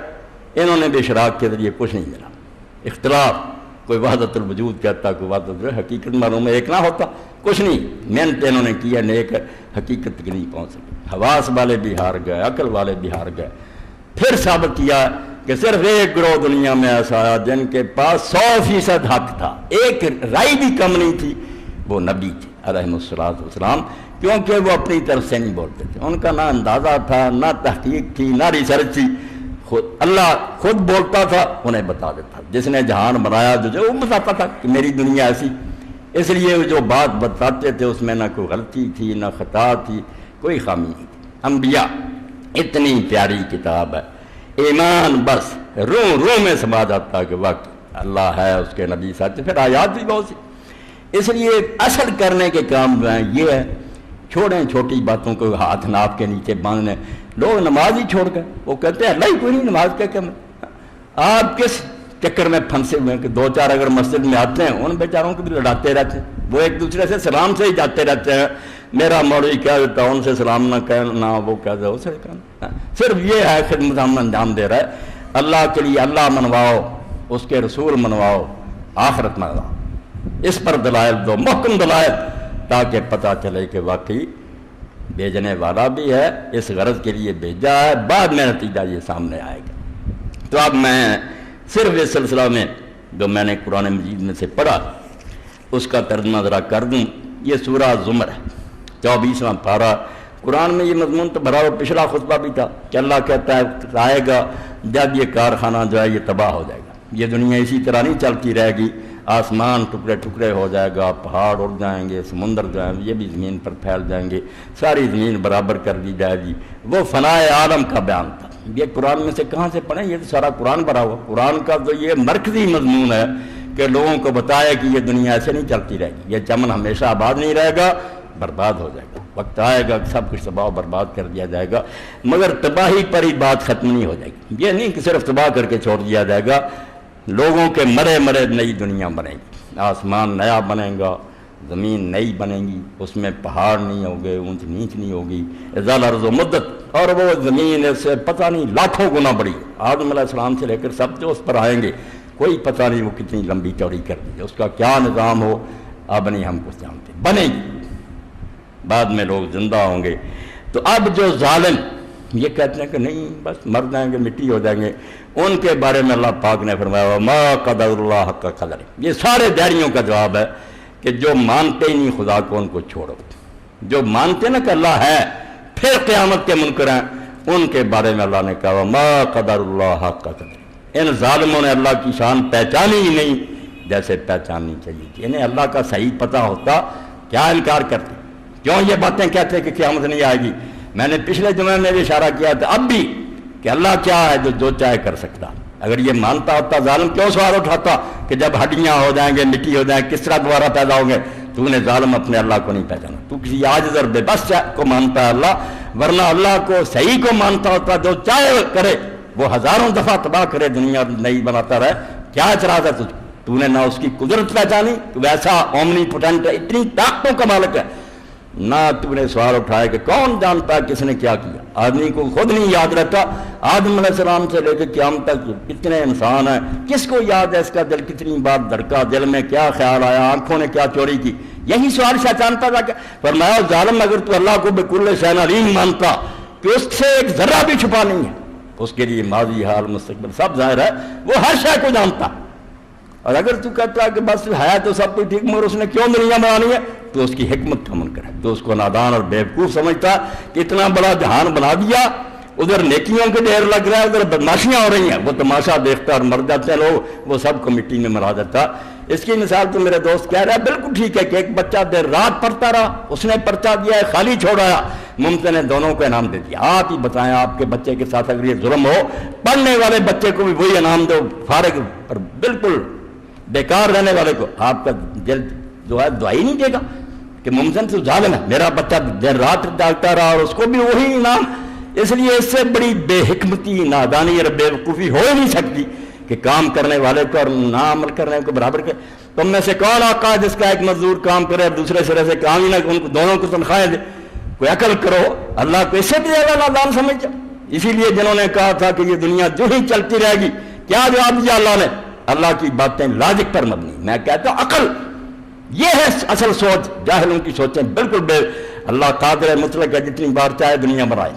انہوں نے بھی اشراق کے ذریعے کچھ نہیں ملا، اختلاف، کوئی وحدت الوجود کہتا، کوئی وحدت حقیقت معلوم ہے ایک نہ ہوتا، کچھ نہیں، محنت انہوں نے کیا، نیک حقیقت تک نہیں پہنچ سکے، حواس والے بھی ہار گئے، عقل والے بھی ہار گئے۔ پھر ثابت کیا کہ صرف ایک گروہ دنیا میں ایسا آیا جن کے پاس 100% حق تھا، ایک رائے بھی کم نہیں تھی، وہ نبی تھے علیہ السلام، کیونکہ وہ اپنی طرف سے نہیں بولتے تھے، ان کا نہ اندازہ تھا، نہ تحقیق تھی، نہ ریسرچ تھی، اللہ خود بولتا تھا، انہیں بتا دیتا، جس نے جہان بنایا جو وہ بتاتا تھا کہ میری دنیا ایسی، اس لیے جو بات بتاتے تھے اس میں نہ کوئی غلطی تھی، نہ خطا تھی، کوئی خامی نہیں تھی۔ انبیاء اتنی پیاری کتاب ہے، ایمان بس روح میں سما جاتا کہ واقعی اللہ ہے، اس کے نبی سچ، پھر آیات بھی بہت سی۔ اس لیے اصل کرنے کے کام جو ہیں یہ ہے، چھوڑیں چھوٹی باتوں کو ہاتھ ناپ کے نیچے باندھنے، لوگ نماز ہی چھوڑ گئے، وہ کہتے ہیں اللہ ہی کوئی نہیں، نماز کیا کہ آپ کس چکر میں پھنسے ہوئے ہیں کہ 2-4 اگر مسجد میں آتے ہیں ان بیچاروں کو بھی لڑاتے رہتے ہیں، وہ ایک دوسرے سے سلام سے ہی جاتے رہتے ہیں، میرا مولوی کہہ دیتا ان سے سلام نہ کہنا، وہ کہہ دے اسے کہنا، صرف یہ ہے خدمت ہم انجام دے رہا ہے، اللہ کے لیے اللہ منواؤ، اس کے رسول منواؤ، آخرت منواؤ، اس پر دلائل دو، محکم دلائل، تاکہ پتہ چلے کہ واقعی بھیجنے والا بھی ہے، اس غرض کے لیے بھیجا ہے، بعد میں نتیجہ یہ سامنے آئے گا۔ تو اب میں صرف اس سلسلہ میں جو میں نے قرآن مجید میں سے پڑھا اس کا ترجمہ ذرا کر دوں۔ یہ سورہ زمر ہے، 24واں پارہ، قرآن میں یہ مضمون تو بھرا ہوا، پچھلا خطبہ بھی تھا کہ اللہ کہتا ہے آئے گا جب یہ کارخانہ جو ہے یہ تباہ ہو جائے گا، یہ دنیا اسی طرح نہیں چلتی رہے گی، آسمان ٹکڑے ٹکڑے ہو جائے گا، پہاڑ اڑ جائیں گے، سمندر جائیں گے، یہ بھی زمین پر پھیل جائیں گے، ساری زمین برابر کر دی جائے گی۔ وہ فنائے عالم کا بیان تھا۔ یہ قرآن میں سے کہاں سے پڑھیں؟ یہ تو سارا قرآن بھرا ہوا۔ قرآن کا تو یہ مرکزی مضمون ہے کہ لوگوں کو بتایا کہ یہ دنیا ایسے نہیں چلتی رہے گی، یہ چمن ہمیشہ آباد نہیں رہے گا، برباد ہو جائے گا۔ وقت آئے گا کہ سب کچھ تباہ و برباد کر دیا جائے گا، مگر تباہی پر ہی بات ختم نہیں ہو جائے گی۔ یہ نہیں کہ صرف تباہ کر کے چھوڑ دیا جائے گا، لوگوں کے مرے مرے نئی دنیا بنے گی، آسمان نیا بنے گا، زمین نئی بنے گی، اس میں پہاڑ نہیں ہوگے، اونچ نیچ نہیں ہوگی، اذا الارض مدت، اور وہ زمین اس سے پتہ نہیں لاکھوں گنا بڑی، آدم علیہ السلام سے لے کر سب جو اس پر آئیں گے، کوئی پتہ نہیں وہ کتنی لمبی چوڑی کر دی، اس کا کیا نظام ہو اب نہیں ہم کچھ جانتے، بنے گی، بعد میں لوگ زندہ ہوں گے۔ تو اب جو ظالم یہ کہتے ہیں کہ نہیں بس مر جائیں گے، مٹی ہو جائیں گے، ان کے بارے میں اللہ پاک نے فرمایا ما قدر اللہ حق قدر۔ یہ سارے دہریوں کا جواب ہے کہ جو مانتے ہی نہیں خدا کو ان کو چھوڑو، جو مانتے نا کہ اللہ ہے پھر قیامت کے منکر ہیں، ان کے بارے میں اللہ نے کہا ما قدر اللہ حق قدر۔ ان ظالموں نے اللہ کی شان پہچانی ہی نہیں جیسے پہچاننی چاہیے تھی۔ انہیں اللہ کا صحیح پتہ ہوتا کیا انکار کرتے، کیوں یہ باتیں کہتے کہ قیامت نہیں آئے گی؟ میں نے پچھلے جمعے میں بھی اشارہ کیا تھا، اب بھی، کہ اللہ کیا ہے جو چاہے کر سکتا۔ اگر یہ مانتا ہوتا ظالم کیوں سوال اٹھاتا کہ جب ہڈیاں ہو جائیں گے، مٹی ہو جائیں، کس طرح دوبارہ پیدا ہوں گے؟ تو نے ظالم اپنے اللہ کو نہیں پہچانا، تو کسی عاجز اور بے بس کو مانتا ہے اللہ، ورنہ اللہ کو صحیح کو مانتا ہوتا، جو چاہے کرے، وہ ہزاروں دفعہ تباہ کرے، دنیا نئی بناتا رہے، کیا اعتراض ہے تجھ؟ تو نے نہ اس کی قدرت پہچانی، تو ویسا اومنی پوٹینٹ ہے، اتنی طاقتوں کا مالک ہے، نہ تو نے سوال اٹھایا کہ کون جانتا ہے کس نے کیا کیا۔ آدمی کو خود نہیں یاد رہتا، آدم علیہ السلام سے لے کے قیامت تک کتنے انسان ہیں، کس کو یاد ہے اس کا دل کتنی بار دھڑکا، دل میں کیا خیال آیا، آنکھوں نے کیا چوری کی؟ یہی سوال شیطان پیدا کیا۔ فرمایا ظالم اگر تو اللہ کو بکل شیء علیم مانتا کہ اس سے ایک ذرہ بھی چھپا نہیں ہے، اس کے لیے ماضی حال مستقبل سب ظاہر ہے، وہ ہر شے کو جانتا۔ اور اگر تو کہتا ہے کہ بس ہے تو سب کچھ ٹھیک، مگر اس نے کیوں دنیا بنانی ہے، تو اس کی حکمت کا منکر ہے، تو اس کو نادان اور بیوقوف سمجھتا کہ اتنا بڑا جہان بنا دیا، ادھر نیکیوں کے ڈھیر لگ رہا ہے، ادھر بدماشیاں ہو رہی ہیں، وہ تماشا دیکھتا اور مر جاتے ہیں لوگ، وہ سب کو مٹی میں مرا دیتا۔ اس کی مثال تو میرے دوست کہہ رہا ہے بالکل ٹھیک ہے کہ ایک بچہ دیر رات پڑھتا رہا، اس نے پرچہ دیا ہے، خالی چھوڑایا، ممکن ہے دونوں کو انعام دے دیا۔ آپ ہی بتائیں آپ کے بچے کے ساتھ اگر یہ ظلم ہو، پڑھنے والے بچے کو بھی وہی انعام دو، فارغ اور بالکل بیکار رہنے والے کو آپ کا دل جو ہے دعائی نہیں دے گا کہ ممکن تو ظالم ہے، میرا بچہ دیر رات جاگتا رہا اور اس کو بھی وہی انعام۔ اس لیے اس سے بڑی بے حکمتی، نادانی اور بے وقوفی ہو ہی نہیں سکتی کہ کام کرنے والے کو اور نہ عمل کرنے کو برابر کرے۔ تم میں سے کون آقا ہے جس کا ایک مزدور کام کرے اور دوسرے سرے سے کام ہی نہ، ان کو دونوں کو تنخواہیں دے؟ کوئی عقل کرو، اللہ کو اس سے بھی زیادہ نادان سمجھا۔ اسی لیے جنہوں نے کہا تھا کہ یہ دنیا جو ہی چلتی رہے گی، کیا جواب دیا اللہ نے؟ اللہ کی باتیں لاجک پر مبنی۔ میں کہتا ہوں عقل یہ ہے اصل سوچ، جاہلوں کی سوچیں بالکل بے۔ اللہ قادر مطلق ہے، جتنی بار چاہے دنیا بنائے،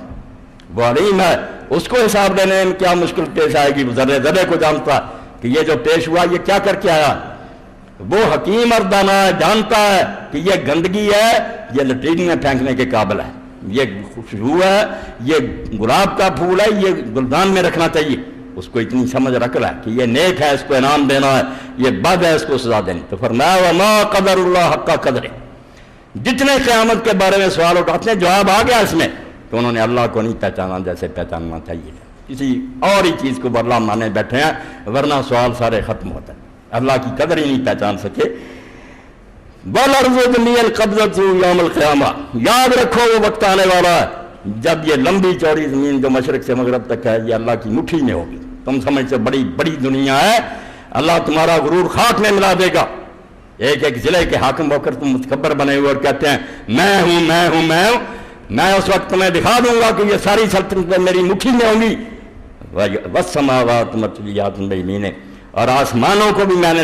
وہ علیم ہے، اس کو حساب دینے میں کیا مشکل پیش آئے گی، وہ ذرے ذرے کو جانتا ہے کہ یہ جو پیش ہوا یہ کیا کر کے آیا۔ وہ حکیم اور دانا ہے، جانتا ہے کہ یہ گندگی ہے، یہ لٹرین میں پھینکنے کے قابل ہے، یہ خوشبو ہے، یہ گلاب کا پھول ہے، یہ گلدان میں رکھنا چاہیے۔ اس کو اتنی سمجھ رکھ رہا ہے کہ یہ نیک ہے، اس کو انعام دینا ہے، یہ بد ہے، اس کو سزا دینی۔ تو فرمایا وما قدر اللہ حق قدر۔ جتنے قیامت کے بارے میں سوال اٹھاتے ہیں جواب آ گیا اس میں کہ انہوں نے اللہ کو نہیں پہچانا جیسے پہچاننا چاہیے، کسی اور ہی چیز کو اللہ مانے بیٹھے ہیں، ورنہ سوال سارے ختم ہوتے ہیں، اللہ کی قدر ہی نہیں پہچان سکے۔ وَالْأَرْضُ جَمِيعًا قَبْضَتُهُ يَوْمَ الْقِيَامَةِ۔ یاد رکھو وہ وقت آنے والا ہے جب یہ لمبی چوڑی زمین جو مشرق سے مغرب تک ہے یہ اللہ کی مٹھی میں ہوگی۔ تم سمجھتے بڑی بڑی دنیا ہے، اللہ تمہارا غرور خاک میں ملا دے گا۔ ایک ایک ضلع کے حاکم ہو کر تم متکبر بنے ہوئے اور کہتے ہیں میں ہوں میں ہوں میں ہوں، میں اس وقت تمہیں دکھا دوں گا کہ یہ ساری سلطنتیں میری مٹھی میں ہوں گی۔ وَالسَّمَاوَاتُ مَطْوِيَّاتٌ بِيَمِينِهِ، اور آسمانوں کو بھی میں نے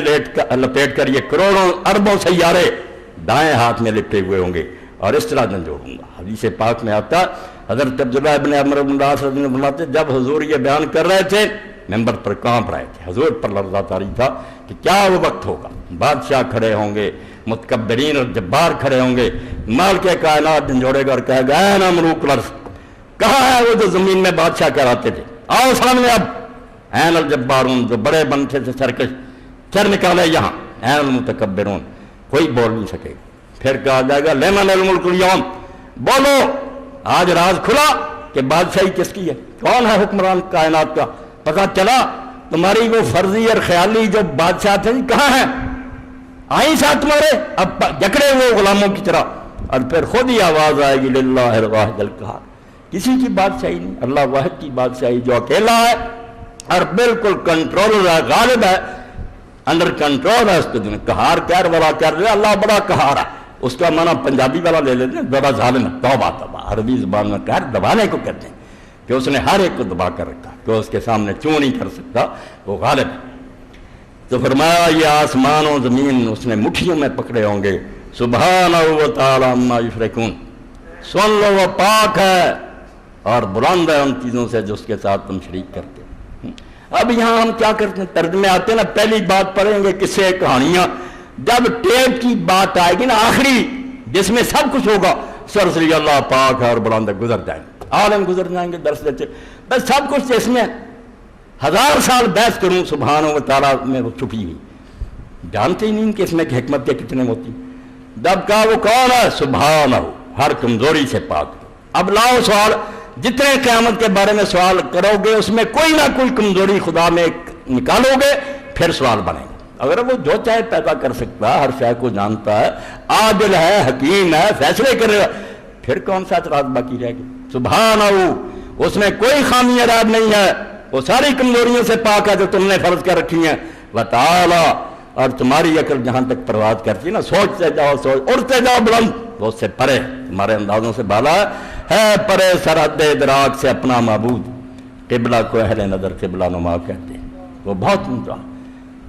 لپیٹ کر یہ کروڑوں اربوں سیارے دائیں ہاتھ میں لپٹے ہوئے ہوں گے اور اس طرح جھنجوڑوں گا۔ حدیث پاک میں آتا، حضرت عبداللہ ابن عمرو بن العاص رضی اللہ عنہ جب حضور یہ بیان کر رہے تھے ممبر پر کانپ رہے تھے، حضور پر لرزہ طاری تھا کہ کیا وہ وقت ہوگا، بادشاہ کھڑے ہوں گے، متکبرین اور جبار کھڑے ہوں گے، مالک کائنات جھنجھوڑے گا اور کہے گا اے نا ملوک الارض، کہاں ہے وہ جو زمین میں بادشاہ کہلاتے تھے، آؤ سامنے اب این الجبارون، جو بڑے بنتے تھے سرکش، سر نکالے یہاں، این المتکبرون، کوئی بول نہیں سکے گا۔ پھر کہا جائے گا لمن الملک اليوم، بولو آج راز کھلا کہ بادشاہی کس کی ہے، کون ہے حکمران کائنات کا، پتہ چلا تمہاری وہ فرضی اور خیالی جو بادشاہ تھے کہاں ہیں، آئیں ساتھ تمہارے، اب جکڑے ہوئے غلاموں کی طرح، اور پھر خود ہی آواز آئے گی للہ الواحد القہار، کسی کی بادشاہی نہیں، اللہ واحد کی بادشاہی جو اکیلا ہے اور بالکل کنٹرول ہے، غالب ہے، انڈر کنٹرول ہے اس کے دن۔ قہار کہر والا کر رہے، اللہ بڑا قہار ہے، اس کا معنی پنجابی والا لے لیتے ہیں بڑا ظالم ہے، توبہ توبہ، عربی زبان میں قہر دبانے کو کہتے ہیں، کہ اس نے ہر ایک کو دبا کر رکھا، کہ اس کے سامنے چوں نہیں کر سکتا، وہ غالب ہے۔ تو فرمایا یہ آسمان و زمین اس نے مٹھیوں میں پکڑے ہوں گے، سبحانہ و تعالی عما یشرکون، سن لو وہ پاک ہے اور بلند ہے ان چیزوں سے جو اس کے ساتھ تم شریک کرتے۔ اب یہاں ہم کیا کرتے ہیں، ترجمے آتے ہیں نا، پہلی بات پڑھیں گے قصے کہانیاں، جب ٹیپ کی بات آئے گی نا آخری جس میں سب کچھ ہوگا، سرسری اللہ پاک ہے اور بلند ہے، گزر جائیں گے، عالم گزر جائیں گے درس دیتے، بس سب کچھ جس میں 1000 سال بحث کروں سبحانہ و تعالیٰ میں وہ چھپی ہوئی، جانتے ہی نہیں کہ اس میں حکمت کے کتنے ہوتی۔ جب کہا وہ کون ہے، سبحانہ، ہر کمزوری سے پاک۔ اب لاؤ سوال، جتنے قیامت کے بارے میں سوال کرو گے اس میں کوئی نہ کوئی کمزوری خدا میں نکالو گے، پھر سوال بنے گا۔ اگر وہ جو چاہے پیدا کر سکتا ہے، ہر شے کو جانتا ہے، عادل ہے، حکیم ہے، فیصلے کرے گا، پھر کون سا اعتراض باقی رہ گیا۔ سبحانہ، اس میں کوئی خامی عیب نہیں ہے، وہ ساری کمزوریوں سے پاک ہے جو تم نے فرض کر رکھی ہیں۔ وتعالی، اور تمہاری عقل جہاں تک پرواز کرتی ہے نا، سوچتے جاؤ اڑتے جاؤ بلند، وہ اس سے پرے، تمہارے اندازوں سے بالا ہے پرے سرحد ادراک سے اپنا معبود۔ قبلہ کو اہل نظر قبلہ نما کہتے ہیں، وہ بہت اونچا،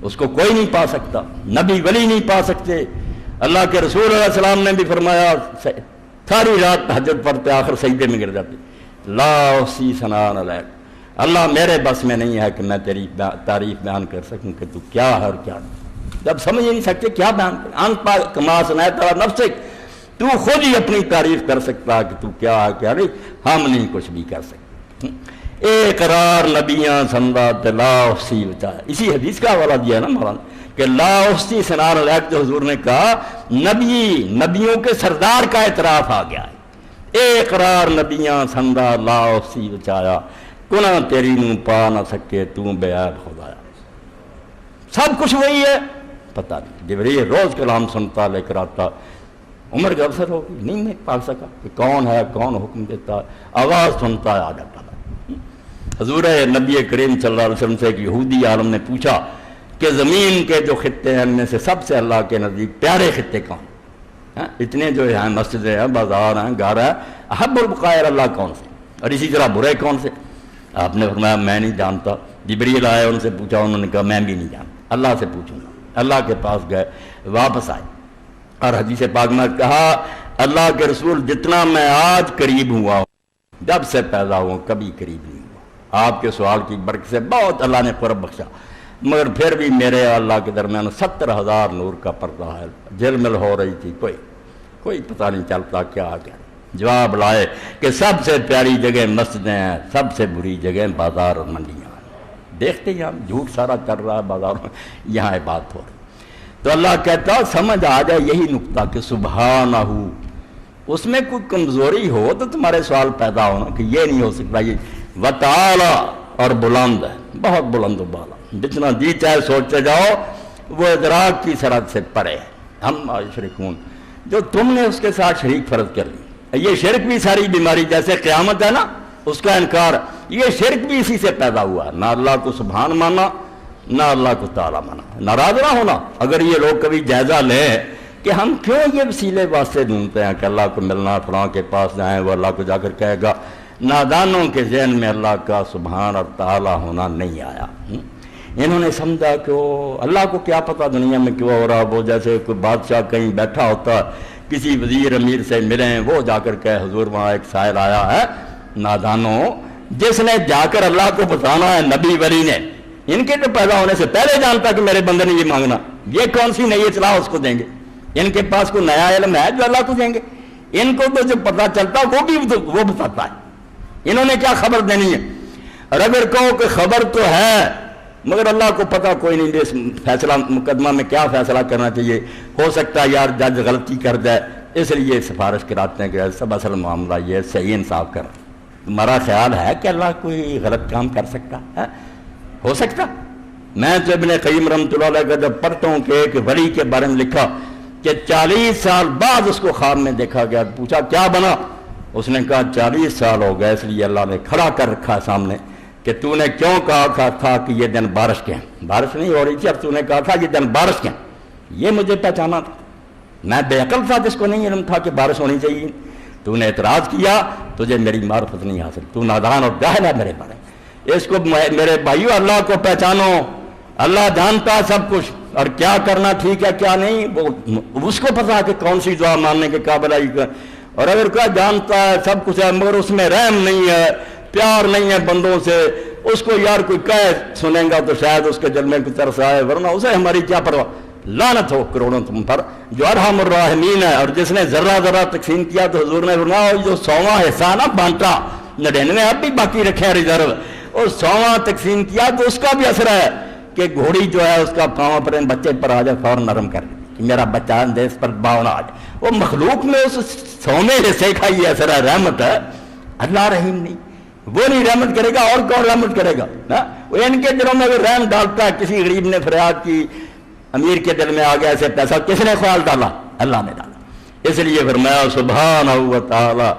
اس کو کوئی نہیں پا سکتا، نبی ولی نہیں پا سکتے۔ اللہ کے رسول علیہ السلام نے بھی فرمایا، ساری رات تہجد پڑھتے آخر سجدے میں گر جاتے، لا احصی ثناء علیک، اللہ میرے بس میں نہیں ہے کہ میں تیری تعریف بیان کر سکوں کہ تو کیا ہے اور کیا نہیں۔ جب سمجھ نہیں سکتے کیا بیان کریں، انت کما صنعت نفسک، تو خود ہی اپنی تعریف کر سکتا کہ تو کیا ہے کیا نہیں، ہم نہیں کچھ بھی کر سکتے۔ اقرار نبیاں سندات لا احصی بچا، اسی حدیث کا حوالہ دیا ہے نا مولانا کہ لا احصی ثناء علیک، جو حضور نے کہا نبیوں کے سردار کا اعتراف آ گیا ہے۔ اقرار نبیاں سندا لا احصی بچایا، گناہ تیری نوں پا نہ سکے تو بے عیب خدایا۔ سب کچھ وہی ہے، پتہ نہیں، جبریل روز کلام سنتا لے کر آتا، عمر کا افسر ہوگی نہیں میں پال سکا کہ کون ہے، کون حکم دیتا، آواز سنتا ہے آ جاتا تھا۔ حضور نبی کریم صلی اللہ علیہ وسلم سے ایک یہودی عالم نے پوچھا کہ زمین کے جو خطے ہیں ان میں سے سب سے اللہ کے نزدیک پیارے خطے کون ہیں؟ اتنے جو ہیں مسجدیں ہیں، بازار ہیں، گھر ہیں، احب البقائر اللہ کون سے، اور اسی طرح برے کون سے؟ آپ نے فرمایا میں نہیں جانتا۔ جبریل آئے، ان سے پوچھا، انہوں نے کہا میں بھی نہیں جانتا، اللہ سے پوچھوں گا۔ اللہ کے پاس گئے، واپس آئے، اور حدیث پاک میں کہا اللہ کے رسول جتنا میں آج قریب ہوا ہوں، جب سے پیدا ہوا کبھی قریب نہیں ہوا۔ آپ کے سوال کی برکت سے بہت اللہ نے قرب بخشا، مگر پھر بھی میرے اللہ کے درمیان 70,000 نور کا پردہ ہے، جھلمل ہو رہی تھی، کوئی پتہ نہیں چلتا کیا آ گیا۔ جواب لائے کہ سب سے پیاری جگہ مسجدیں ہیں، سب سے بری جگہ بازار اور منڈیاں ہیں۔ دیکھتے ہیں ہم جھوٹ سارا کر رہا ہے بازار میں، یہاں بات ہو رہی۔ تو اللہ کہتا سمجھ آ جائے یہی نقطہ کہ سبحانہ، اس میں کوئی کمزوری ہو تو تمہارے سوال پیدا ہونا کہ یہ نہیں ہو سکتا، یہ وتعالی، اور بلند ہے، بہت بلند و بالا، جتنا جی چاہے سوچتے جاؤ وہ ادراک کی سرحد سے پرے ہے۔ ہم شرکون، جو تم نے اس کے ساتھ شریک فرض کر لی، یہ شرک بھی ساری بیماری، جیسے قیامت ہے نا اس کا انکار، یہ شرک بھی اسی سے پیدا ہوا ہے، نہ اللہ کو سبحان مانا، نہ اللہ کو تعالیٰ مانا، ناراض نہ ہونا۔ اگر یہ لوگ کبھی جائزہ لیں کہ ہم کیوں یہ وسیلے واسطے ڈھونڈتے ہیں کہ اللہ کو ملنا، فلاں کے پاس جائیں، وہ اللہ کو جا کر کہے گا، نادانوں کے ذہن میں اللہ کا سبحان اور تعالیٰ ہونا نہیں آیا۔ انہوں نے سمجھا کہ اللہ کو کیا پتہ دنیا میں کیوں ہو رہا، وہ جیسے کوئی بادشاہ کہیں بیٹھا ہوتا، کسی وزیر امیر سے ملیں، وہ جا کر کہے حضور وہاں ایک سائل آیا ہے۔ نادانوں، جس نے جا کر اللہ کو بتانا ہے نبی ولی نے، ان کے تو پیدا ہونے سے پہلے جانتا کہ میرے بندے نے یہ مانگنا، یہ کون سی نئی اطلاع اس کو دیں گے؟ ان کے پاس کوئی نیا علم ہے جو اللہ کو دیں گے؟ ان کو تو جو پتہ چلتا وہ بھی وہ بتاتا ہے، انہوں نے کیا خبر دینی ہے؟ اور اگر کہو کہ خبر تو ہے مگر اللہ کو پتہ کوئی نہیں اس فیصلہ مقدمہ میں کیا فیصلہ کرنا چاہیے، ہو سکتا ہے یار جج غلطی کر دے، اس لیے سفارش کراتے ہیں کہ سب اصل معاملہ یہ صحیح انصاف کر۔ تمہارا خیال ہے کہ اللہ کوئی غلط کام کر سکتا ہے؟ ہو سکتا؟ میں تو ابن قیم رحمۃ اللہ علیہ کا جب پڑھتا ہوں کہ ایک ولی کے بارے میں لکھا کہ 40 سال بعد اس کو خواب میں دیکھا گیا، پوچھا کیا بنا؟ اس نے کہا 40 سال ہو گئے، اس لیے اللہ نے کھڑا کر رکھا سامنے کہ تو نے کیوں کہا تھا کہ یہ دن بارش کے ہیں؟ بارش نہیں ہو رہی تھی، اب تو نے کہا تھا یہ دن بارش کے ہیں، یہ مجھے پہچانا تھا، میں بے عقل تھا جس کو نہیں علم تھا کہ بارش ہونی چاہیے، تو نے اعتراض کیا، تجھے میری معرفت نہیں حاصل، تو نادان اور جاہل ہے میرے بارے۔ اس کو میرے بھائیو اللہ کو پہچانو، اللہ جانتا ہے سب کچھ، اور کیا کرنا ٹھیک ہے کیا نہیں وہ اس کو پتا کہ کون سی دعا ماننے کے قابل آئی کا، اور اگر کوئی جانتا ہے سب کچھ ہے مگر اس میں رحم نہیں ہے، پیار نہیں ہے بندوں سے، اس کو یار کوئی کہے سنیں گا تو شاید اس کے دل میں کوئی ترس آئے، ورنہ اسے ہماری کیا پرواہ، لعنت ہو کروڑوں تم پر جو ارحم الراحمین ہے۔ اور جس نے ذرہ ذرہ تقسیم کیا تو حضور نے فرمایا جو 100واں حصہ نہ بانٹا، 99 اب بھی باقی رکھے ہیں ریزرو، اور 100واں تقسیم کیا تو اس کا بھی اثر ہے کہ گھوڑی جو ہے اس کا پاؤں پر بچے پر آ جائے فوراً نرم کر کہ میرا بچہ دیس پر باؤ نہ آ جائے، وہ مخلوق میں اس 100ویں حصے کا یہ اثر ہے، رحمت ہے، اللہ رحیم نہیں، وہ نہیں رحمت کرے گا اور کون رحمت کرے گا؟ وہ ان کے دلوں میں اگر رحم ڈالتا ہے، کسی غریب نے فریاد کی، امیر کے دل میں آ گیا ایسے پیسہ، کس نے خیال ڈالا؟ اللہ نے ڈالا۔ اس لیے فرمایا سبحانہ و تعالی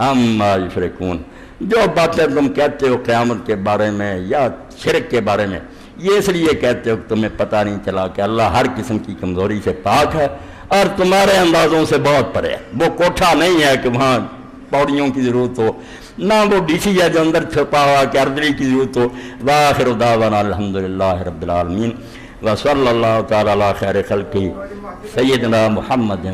عما یشرکون، جو باتیں تم کہتے ہو قیامت کے بارے میں یا شرک کے بارے میں، یہ اس لیے کہتے ہو کہ تمہیں پتہ نہیں چلا کہ اللہ ہر قسم کی کمزوری سے پاک ہے اور تمہارے اندازوں سے بہت پرے ہے۔ وہ کوٹھا نہیں ہے کہ وہاں پوڑیوں کی ضرورت ہو، نہ وہ ڈیسی ہے جو اندر چھپا ہوا کہ اردری کی ضرورت ہو۔ وآخر دعوانا الحمدللہ رب العالمین وصلی اللہ تعالی علی خیر خلقہ سیدنا محمد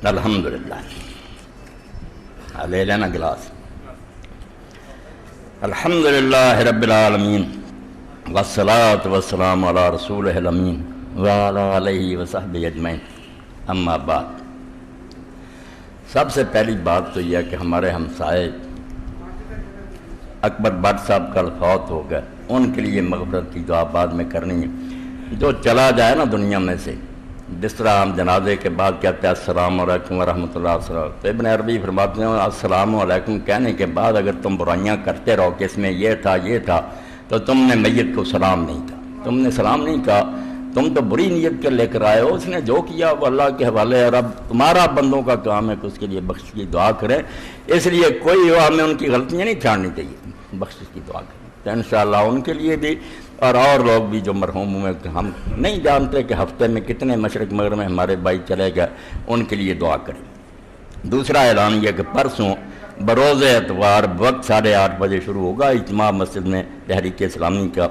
الحمدللہ۔ لے لینا گلاس۔ الحمدللہ رب العالمین والصلاة والسلام علی رسولہ الامین وعلی آلہ وصحبہ اجمعین، اما بعد۔ سب سے پہلی بات تو یہ ہے کہ ہمارے ہمسائے اکبر بٹ صاحب کل فوت ہو گئے، ان کے لیے مغفرت کی دعا بعد میں کرنی ہے۔ جو چلا جائے نا دنیا میں سے، جس طرح ہم جنازے کے بعد کہتے ہیں السلام علیکم ورحمۃ اللہ وبرکاتہ، تو ابن عربی فرماتے ہیں السلام علیکم کہنے کے بعد اگر تم برائیاں کرتے رہو کہ اس میں یہ تھا تو تم نے میت کو سلام نہیں کہا، تم نے سلام نہیں کہا، تم تو بری نیت کے لے کر آئے ہو، اس نے جو کیا وہ اللہ کے حوالے ہے، اور اب تمہارا بندوں کا کام ہے کہ اس کے لیے بخشش کی دعا کریں، اس لیے کوئی ہو ہمیں ان کی غلطیاں نہیں چھاڑنی چاہیے، بخشش کی دعا کریں تو انشاءاللہ ان کے لیے بھی اور لوگ بھی جو مرحوم ہوئے، ہم نہیں جانتے کہ ہفتے میں کتنے مشرق مغرب میں ہمارے بھائی چلے گئے، ان کے لیے دعا کریں۔ دوسرا اعلان یہ کہ پرسوں بروز اتوار وقت 8:30 بجے شروع ہوگا اجتماع مسجد میں تحریک اسلامی کا،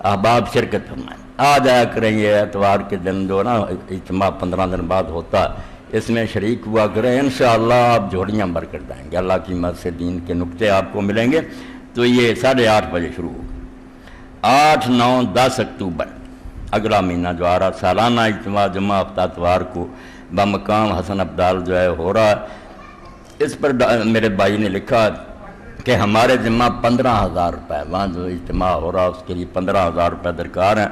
احباب شرکت فرمائیں، آ جایا کریں، یہ اتوار کے دن جو نا اجتماع 15 دن بعد ہوتا ہے، اس میں شریک ہوا کریں، انشاءاللہ آپ جھوڑیاں بھر کر جائیں گے، اللہ کی مدد سے دین کے نقطے آپ کو ملیں گے۔ تو یہ 8:30 بجے شروع ہوگا۔ 8، 9، 10 اکتوبر اگلا مہینہ جو آ رہا، سالانہ اجتماع جمعہ ہفتہ اتوار کو بمقام حسن عبدال جو ہے ہو رہا ہے۔ اس پر میرے بھائی نے لکھا کہ ہمارے ذمہ 15,000 روپے، وہاں جو اجتماع ہو رہا اس کے لیے 15,000 روپے درکار ہیں،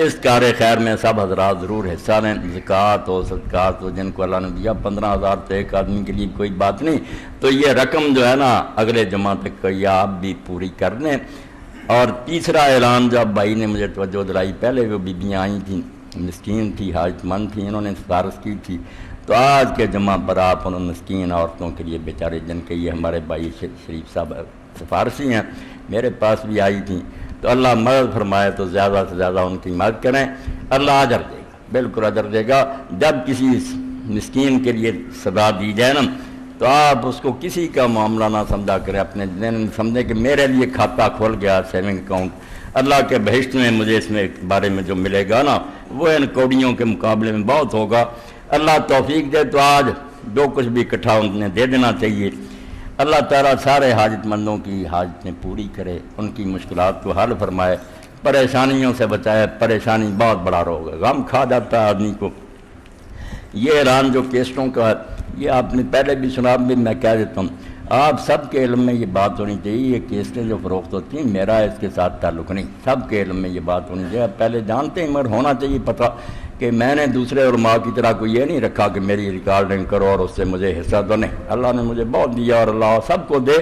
اس کار خیر میں سب حضرات ضرور حصہ لیں، زکوٰۃ ہو صدقات ہو، جن کو اللہ نے دیا 15,000 تو ایک آدمی کے لیے کوئی بات نہیں، تو یہ رقم جو ہے نا اگلے جمعہ تک یہ آپ بھی پوری کر دیں۔ اور تیسرا اعلان جو بھائی نے مجھے توجہ دلائی، پہلے وہ بیبیاں آئی تھیں، مسکین تھی، حاجت مند تھیں، انہوں نے سفارش کی تھی، تو آج کے جمعہ پر آپ ان مسکین عورتوں کے لیے بیچارے، جن کے یہ ہمارے بھائی شریف صاحب سفارشی ہیں، میرے پاس بھی آئی تھیں، تو اللہ مدد فرمائے تو زیادہ سے زیادہ ان کی مدد کریں، اللہ اجر دے گا، بالکل اجر دے گا۔ جب کسی مسکین کے لیے صدا دی جائے نا تو آپ اس کو کسی کا معاملہ نہ سمجھا کریں، اپنے دن سمجھیں کہ میرے لیے کھاتا کھول گیا سیونگ اکاؤنٹ، اللہ کے بہشت میں مجھے اس میں بارے میں جو ملے گا نا وہ ان کوڑیوں کے مقابلے میں بہت ہوگا۔ اللہ توفیق دے تو آج جو کچھ بھی اکٹھا انہیں دے دینا چاہیے۔ اللہ تعالیٰ سارے حاجت مندوں کی حاجتیں پوری کرے، ان کی مشکلات کو حل فرمائے، پریشانیوں سے بچائے۔ پریشانی بہت بڑا روگ ہے، غم کھا جاتا ہے آدمی کو۔ یہ اعلان جو کیسٹوں کا ہے، یہ آپ نے پہلے بھی سنا، بھی میں کہہ دیتا ہوں، آپ سب کے علم میں یہ بات ہونی چاہیے، یہ کیسٹیں جو فروخت ہوتی ہیں میرا اس کے ساتھ تعلق نہیں، سب کے علم میں یہ بات ہونی چاہیے۔ آپ پہلے جانتے ہیں، مگر ہونا چاہیے پتہ کہ میں نے دوسرے علماء کی طرح کو یہ نہیں رکھا کہ میری ریکارڈنگ کرو اور اس سے مجھے حصہ دو، نہیں، اللہ نے مجھے بہت دیا اور اللہ سب کو دے،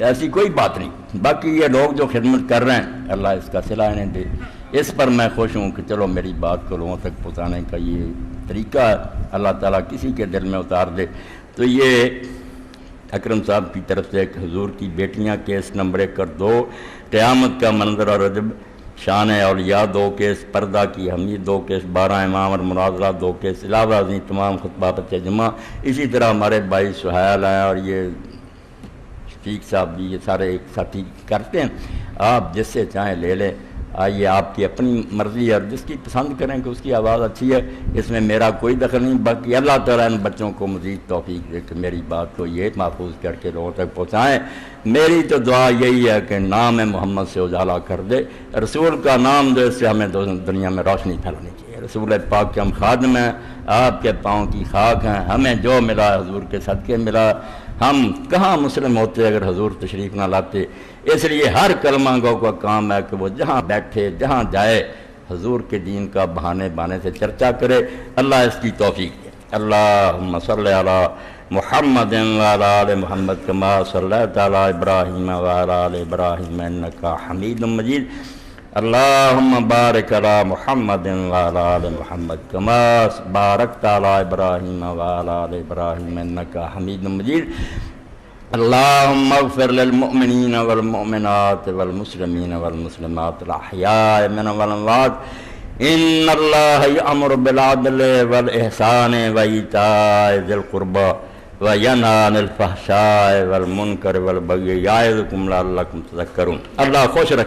ایسی کوئی بات نہیں۔ باقی یہ لوگ جو خدمت کر رہے ہیں اللہ اس کا صلہ انہیں دے، اس پر میں خوش ہوں کہ چلو میری بات کو لوگوں تک پہنچانے کا یہ طریقہ ہے، اللہ تعالیٰ کسی کے دل میں اتار دے۔ تو یہ اکرم صاحب کی طرف سے ایک حضور کی بیٹیاں کیس نمبر 1 اور 2، قیامت کا منظر اور رجب، شان اولیاء 2 کیس، پردہ کی حمید 2 کیس، 12 امام اور مناظرہ 2 کیس، علاوہ ازیں تمام خطبہ بچے جمعہ۔ اسی طرح ہمارے بھائی سہیل ہیں اور یہ شفیق صاحب بھی، یہ سارے ایک ساتھی کرتے ہیں۔ آپ جس سے چاہیں لے لیں، آئیے، آپ کی اپنی مرضی ہے، اور جس کی پسند کریں کہ اس کی آواز اچھی ہے، اس میں میرا کوئی دخل نہیں۔ باقی اللہ تعالیٰ ان بچوں کو مزید توفیق دے کہ میری بات کو یہ محفوظ کر کے لوگوں تک پہنچائیں۔ میری تو دعا یہی ہے کہ نام محمد سے اجالا کر دے، رسول کا نام دے، اس سے ہمیں دنیا میں روشنی پھیلانی چاہیے۔ رسول پاک کے ہم خادم ہیں، آپ کے پاؤں کی خاک ہیں، ہمیں جو ملا حضور کے صدقے ملا۔ ہم کہاں مسلم ہوتے اگر حضور تشریف نہ لاتے؟ اس لیے ہر کلمہ گو کا کام ہے کہ وہ جہاں بیٹھے، جہاں جائے، حضور کے دین کا بہانے بانے سے چرچا کرے۔ اللہ اس کی توفیق دے۔ اللہم صلی علی محمد وعلی آل محمد کما صلیت علی ابراہیم وعلی آل ابراہیم انکا حمید مجید۔ اللہم بارک علی محمد وعلی آل محمد کما بارکت علی ابراہیم وعلی آل ابراہیم انکا حمید مجید۔ اللہم اغفر للمؤمنین والمؤمنات والمسلمین والمسلمات الاحیاء منهم والاموات۔ ان اللہ یأمر بالعدل والاحسان وایتاء ذی القربى وینہی عن الفحشاء والمنکر والبغی یعظکم لعلکم تذکرون۔ اللہ خوش رکھے۔